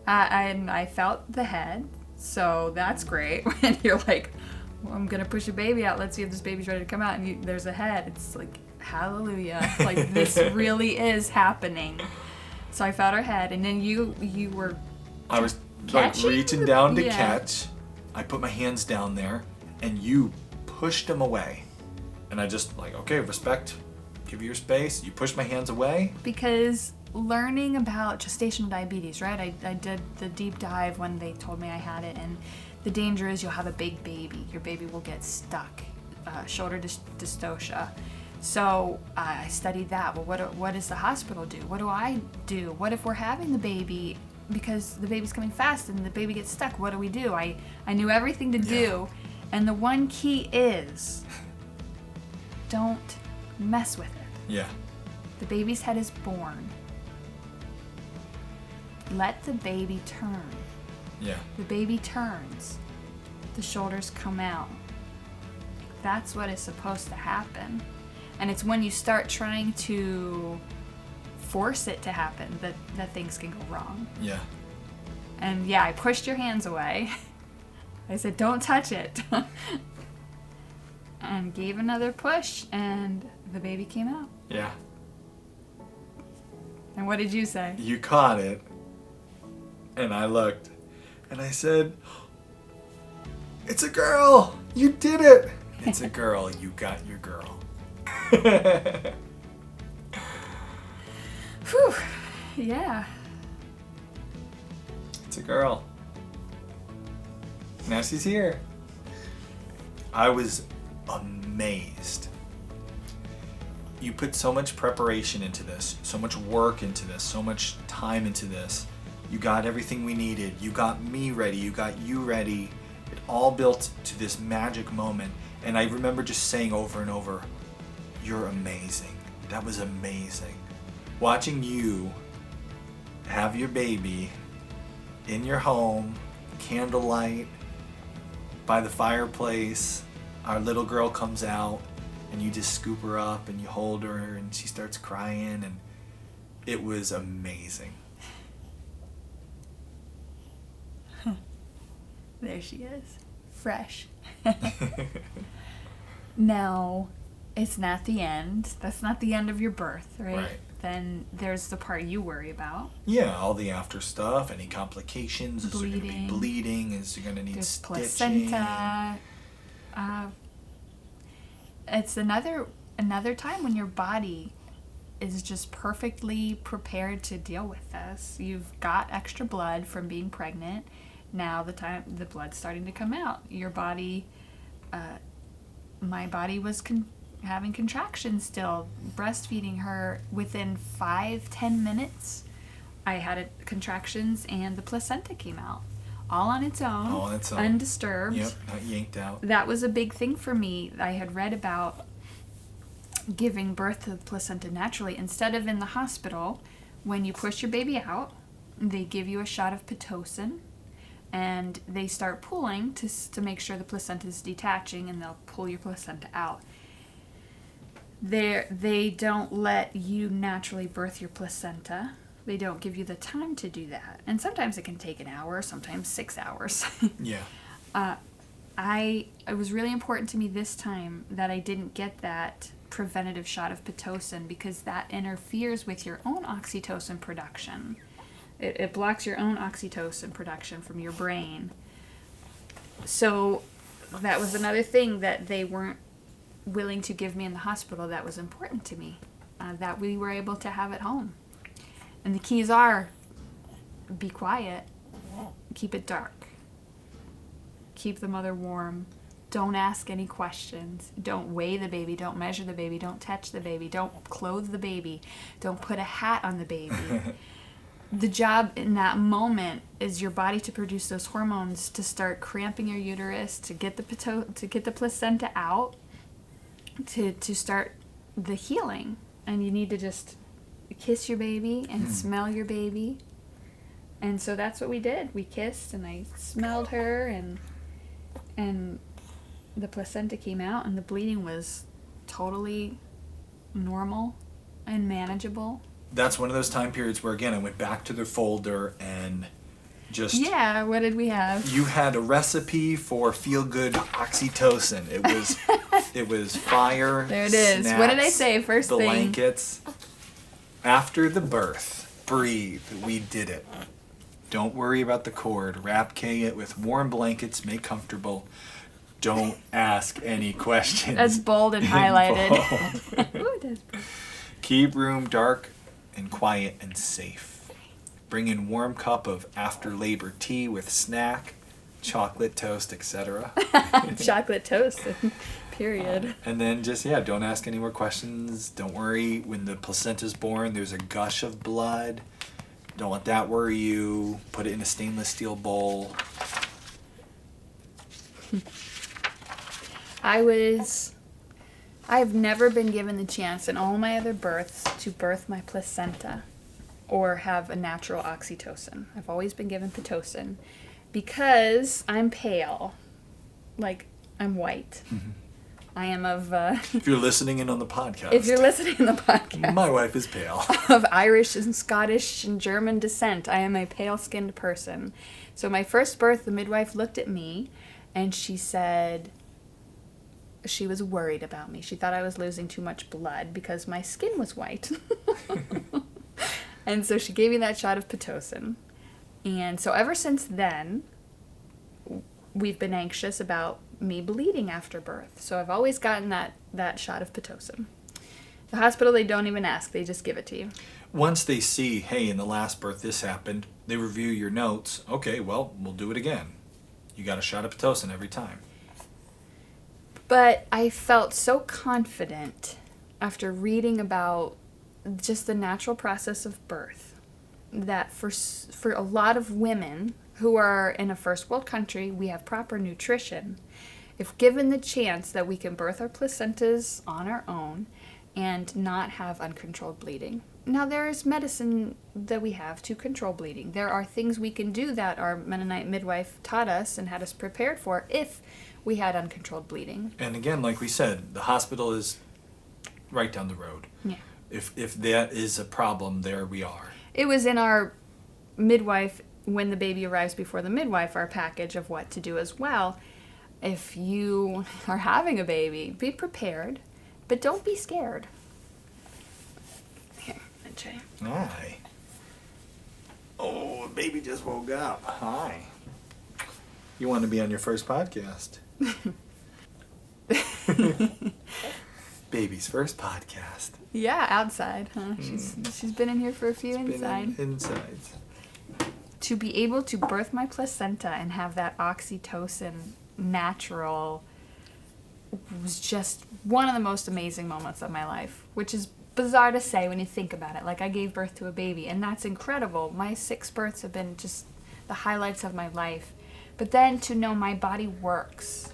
I felt the head, so that's great. When you're like, well, I'm gonna push a baby out. Let's see if this baby's ready to come out. And there's a head. It's like, hallelujah! Like this really is happening. So I felt her head, and then you were. I was like reaching down to catch. I put my hands down there, and you pushed them away. And I just like, okay, respect. Give you your space. You push my hands away. Because learning about gestational diabetes, right? I did the deep dive when they told me I had it, and the danger is you'll have a big baby. Your baby will get stuck, shoulder dystocia. So I studied that. Well, what does the hospital do? What do I do? What if we're having the baby because the baby's coming fast and the baby gets stuck? What do we do? I knew everything to do, and the one key is don't mess with it. Yeah. The baby's head is born. Let the baby turn. Yeah. The baby turns. The shoulders come out. That's what is supposed to happen. And it's when you start trying to force it to happen that things can go wrong. Yeah. And yeah, I pushed your hands away. I said, don't touch it. And gave another push, and the baby came out. Yeah. And what did you say? You caught it, and I looked, and I said, it's a girl! You did it! It's a girl. You got your girl. Whew. Yeah. It's a girl. Now she's here. I was amazed. You put so much preparation into this, so much work into this, so much time into this. You got everything we needed. You got me ready. You got you ready. It all built to this magic moment. And I remember just saying over and over, you're amazing. That was amazing. Watching you have your baby in your home, candlelight, by the fireplace, our little girl comes out, and you just scoop her up and you hold her and she starts crying, and it was amazing. There she is. Fresh. Now, it's not the end. That's not the end of your birth, right? Right. Then there's the part you worry about. Yeah, all the after stuff, any complications, is there going to be Bleeding. bleeding, is there going to need There's stitching? placenta. It's another time when your body is just perfectly prepared to deal with this. You've got extra blood from being pregnant. Now the blood's starting to come out. Your body, my body was having contractions still. Breastfeeding her, within 5-10 minutes, I had contractions and the placenta came out. All on its own. All on its own. Undisturbed. Yep, not yanked out. That was a big thing for me. I had read about giving birth to the placenta naturally. Instead of in the hospital, when you push your baby out, they give you a shot of Pitocin, and they start pulling to make sure the placenta is detaching, and they'll pull your placenta out. They don't let you naturally birth your placenta. They don't give you the time to do that. And sometimes it can take an hour, sometimes 6 hours. Yeah. It was really important to me this time that I didn't get that preventative shot of Pitocin, because that interferes with your own oxytocin production. It blocks your own oxytocin production from your brain. So that was another thing that they weren't willing to give me in the hospital that was important to me, that we were able to have at home. And the keys are, be quiet, keep it dark, keep the mother warm, don't ask any questions, don't weigh the baby, don't measure the baby, don't touch the baby, don't clothe the baby, don't put a hat on the baby. The job in that moment is your body to produce those hormones to start cramping your uterus, to get the placenta out, to start the healing. And you need to just kiss your baby and smell your baby. And so that's what we did. We kissed, and I smelled her, and the placenta came out, and the bleeding was totally normal and manageable. That's one of those time periods where, again, I went back to the folder and just... Yeah, what did we have? You had a recipe for feel-good oxytocin. It was fire, there it is. snacks, What did I say? First thing. blankets. After the birth, breathe. We did it. Don't worry about the cord. Wrap Kay it with warm blankets. Make comfortable. Don't ask any questions. That's bold and highlighted. Ooh, that's bold. Keep room dark and quiet and safe. Bring in warm cup of after labor tea with snack, chocolate toast, etc. Chocolate toast, period. And then just, don't ask any more questions. Don't worry. When the placenta's born, there's a gush of blood. Don't let that worry you. Put it in a stainless steel bowl. I've never been given the chance in all my other births to birth my placenta or have a natural oxytocin. I've always been given Pitocin because I'm pale. Like, I'm white. Mm-hmm. I am of... If you're listening in on the podcast. If you're listening in the podcast. My wife is pale. Of Irish and Scottish and German descent. I am a pale-skinned person. So my first birth, the midwife looked at me and she said... She was worried about me. She thought I was losing too much blood because my skin was white. And so she gave me that shot of Pitocin. And so ever since then, we've been anxious about me bleeding after birth. So I've always gotten that shot of Pitocin. The hospital, they don't even ask. They just give it to you. Once they see, hey, in the last birth this happened, they review your notes. Okay, well, we'll do it again. You got a shot of Pitocin every time. But I felt so confident after reading about just the natural process of birth that for a lot of women who are in a first world country, we have proper nutrition. If given the chance that we can birth our placentas on our own and not have uncontrolled bleeding. Now, there is medicine that we have to control bleeding. There are things we can do that our Mennonite midwife taught us and had us prepared for if we had uncontrolled bleeding. And again, like we said, the hospital is right down the road. Yeah. If that is a problem, there we are. It was in our midwife, when the baby arrives before the midwife, our package of what to do as well. If you are having a baby, be prepared, but don't be scared. Here, Jay. Hi. Oh, baby just woke up. Hi. You want to be on your first podcast. Baby's first podcast. Yeah, outside, huh? She's been in here for a few inside. Insides. To be able to birth my placenta and have that oxytocin natural was just one of the most amazing moments of my life, which is bizarre to say when you think about it. Like, I gave birth to a baby, and that's incredible. My 6 births have been just the highlights of my life. But then to know my body works.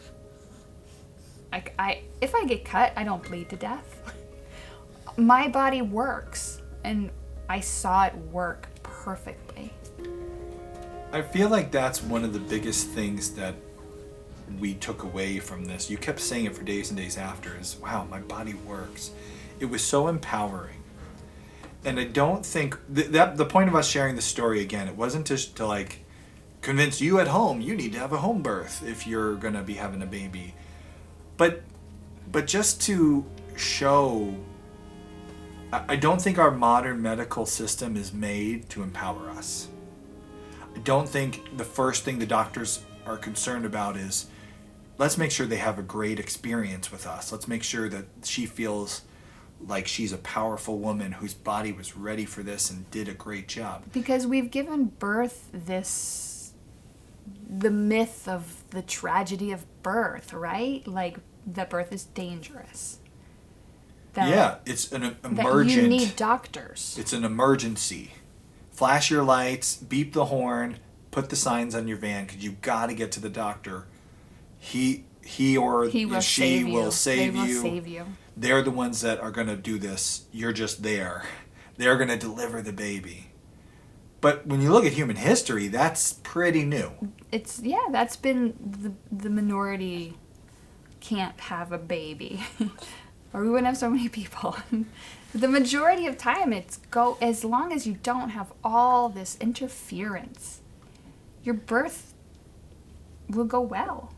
Like, if I get cut, I don't bleed to death. My body works, and I saw it work perfectly. I feel like that's one of the biggest things that we took away from this. You kept saying it for days and days after, is, wow, my body works. It was so empowering. And I don't think, that the point of us sharing the story again, it wasn't just to like convince you at home you need to have a home birth if you're going to be having a baby. But just to show I don't think our modern medical system is made to empower us. I don't think the first thing the doctors are concerned about is, let's make sure they have a great experience with us. Let's make sure that she feels like she's a powerful woman whose body was ready for this and did a great job. Because we've given birth the myth of the tragedy of birth, right? Like, that birth is dangerous. Yeah, it's an emergent... That you need doctors. It's an emergency. Flash your lights, beep the horn, put the signs on your van, because you've got to get to the doctor. He or she will save you. They will save you. They're the ones that are going to do this. You're just there. They're going to deliver the baby. But when you look at human history, that's pretty new. That's been the minority can't have a baby. Or we wouldn't have so many people. The majority of time, as long as you don't have all this interference, your birth will go well.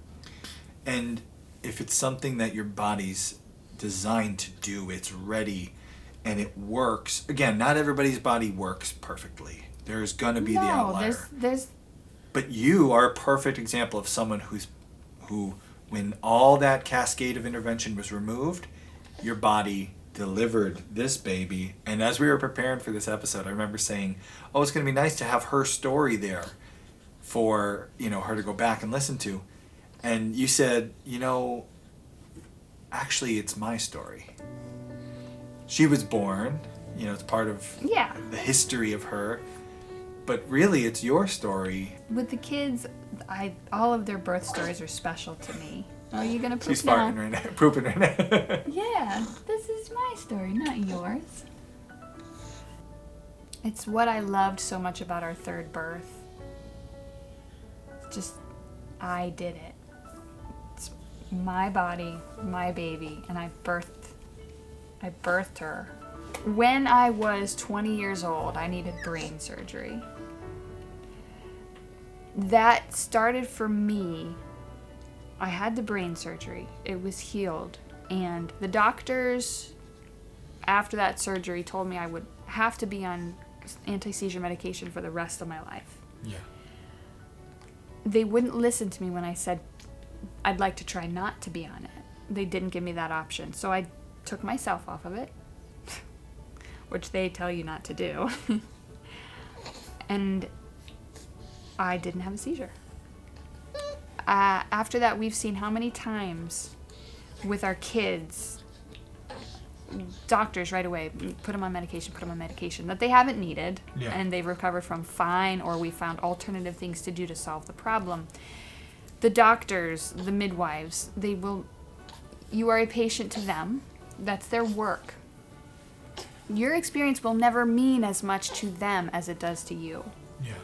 And if it's something that your body's designed to do, it's ready, and it works. Again, not everybody's body works perfectly. There's going to be the outlier. But you are a perfect example of someone who, when all that cascade of intervention was removed, your body delivered this baby. And as we were preparing for this episode, I remember saying, oh, it's going to be nice to have her story there for, her to go back and listen to. And you said, actually, it's my story. She was born, it's part of the history of her. But really, it's your story. With the kids, all of their birth stories are special to me. Oh, you gonna poop now? She's farting right now. Pooping right now. Yeah, this is my story, not yours. It's what I loved so much about our third birth. It's just, I did it. It's my body, my baby, and I birthed her. When I was 20 years old, I needed brain surgery. That started for me. I had the brain surgery. It was healed. And the doctors, after that surgery, told me I would have to be on anti-seizure medication for the rest of my life. Yeah. They wouldn't listen to me when I said I'd like to try not to be on it. They didn't give me that option. So I took myself off of it, which they tell you not to do. And I didn't have a seizure. After that, we've seen how many times with our kids, doctors right away, put them on medication that they haven't needed, and they've recovered from fine, or we found alternative things to do to solve the problem. The doctors, the midwives, you are a patient to them. That's their work. Your experience will never mean as much to them as it does to you. Yeah.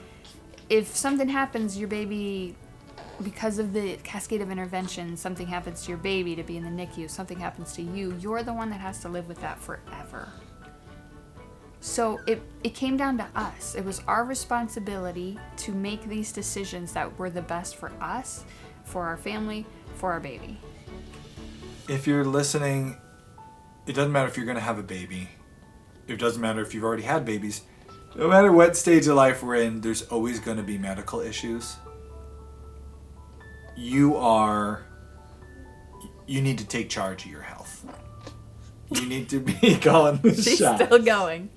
If something happens, your baby, because of the cascade of intervention, something happens to your baby to be in the NICU, something happens to you, you're the one that has to live with that forever. So it came down to us. It was our responsibility to make these decisions that were the best for us, for our family, for our baby. If you're listening, it doesn't matter if you're going to have a baby. It doesn't matter if you've already had babies. No matter what stage of life we're in, there's always going to be medical issues. You need to take charge of your health. You need to be calling the shots. She's still going.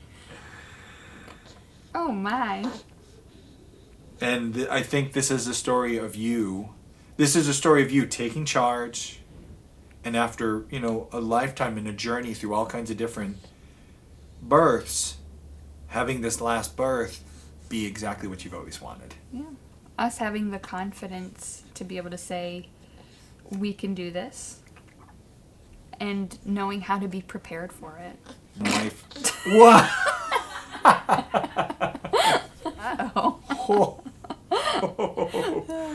Oh my. And I think this is a story of you. This is a story of you taking charge, and after, a lifetime and a journey through all kinds of different births, having this last birth be exactly what you've always wanted. Yeah. Us having the confidence to be able to say, we can do this, and knowing how to be prepared for it. Life. What? Uh-oh.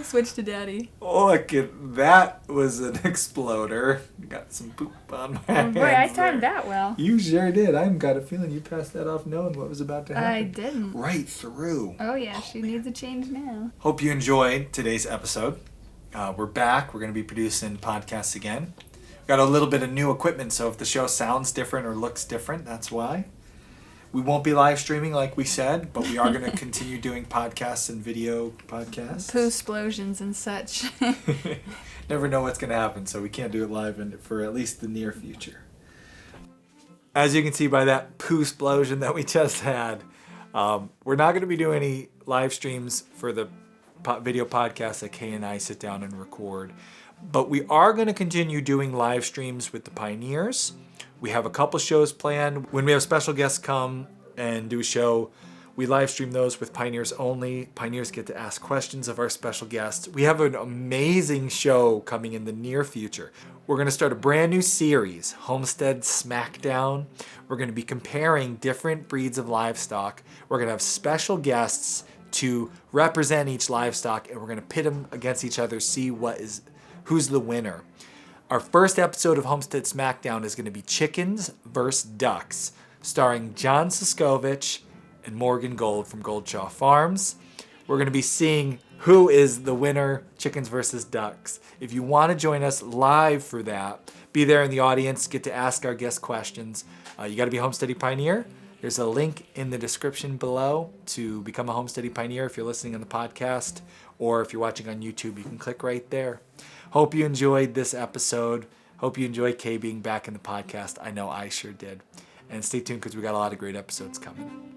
Switch to daddy. Look at that, was an exploder. Got some poop on my hands. Boy, I timed that well. You sure did. I've got a feeling you passed that off knowing what was about to happen. I didn't. Right through. Oh yeah, she needs a change now. Hope you enjoyed today's episode. We're back. We're going to be producing podcasts again. Got a little bit of new equipment, so if the show sounds different or looks different, that's why. We won't be live streaming like we said, but we are going to continue doing podcasts and video podcasts. Poo explosions and such. Never know what's going to happen, so we can't do it live for at least the near future. As you can see by that poo explosion that we just had, we're not going to be doing any live streams for the video podcast that Kay and I sit down and record. But we are going to continue doing live streams with the Pioneers. We have a couple shows planned. When we have special guests come and do a show, we live stream those with Pioneers only. Pioneers get to ask questions of our special guests. We have an amazing show coming in the near future. We're going to start a brand new series, Homestead Smackdown. We're going to be comparing different breeds of livestock. We're going to have special guests to represent each livestock, and we're going to pit them against each other, see who's the winner. Our first episode of Homestead Smackdown is going to be Chickens vs. Ducks, starring John Siskovich and Morgan Gold from Goldshaw Farms. We're going to be seeing who is the winner, Chickens versus Ducks. If you want to join us live for that, be there in the audience, get to ask our guest questions. You got to be a Homesteady Pioneer. There's a link in the description below to become a Homesteady Pioneer if you're listening on the podcast, or if you're watching on YouTube, you can click right there. Hope you enjoyed this episode. Hope you enjoyed Kay being back in the podcast. I know I sure did. And stay tuned because we got a lot of great episodes coming.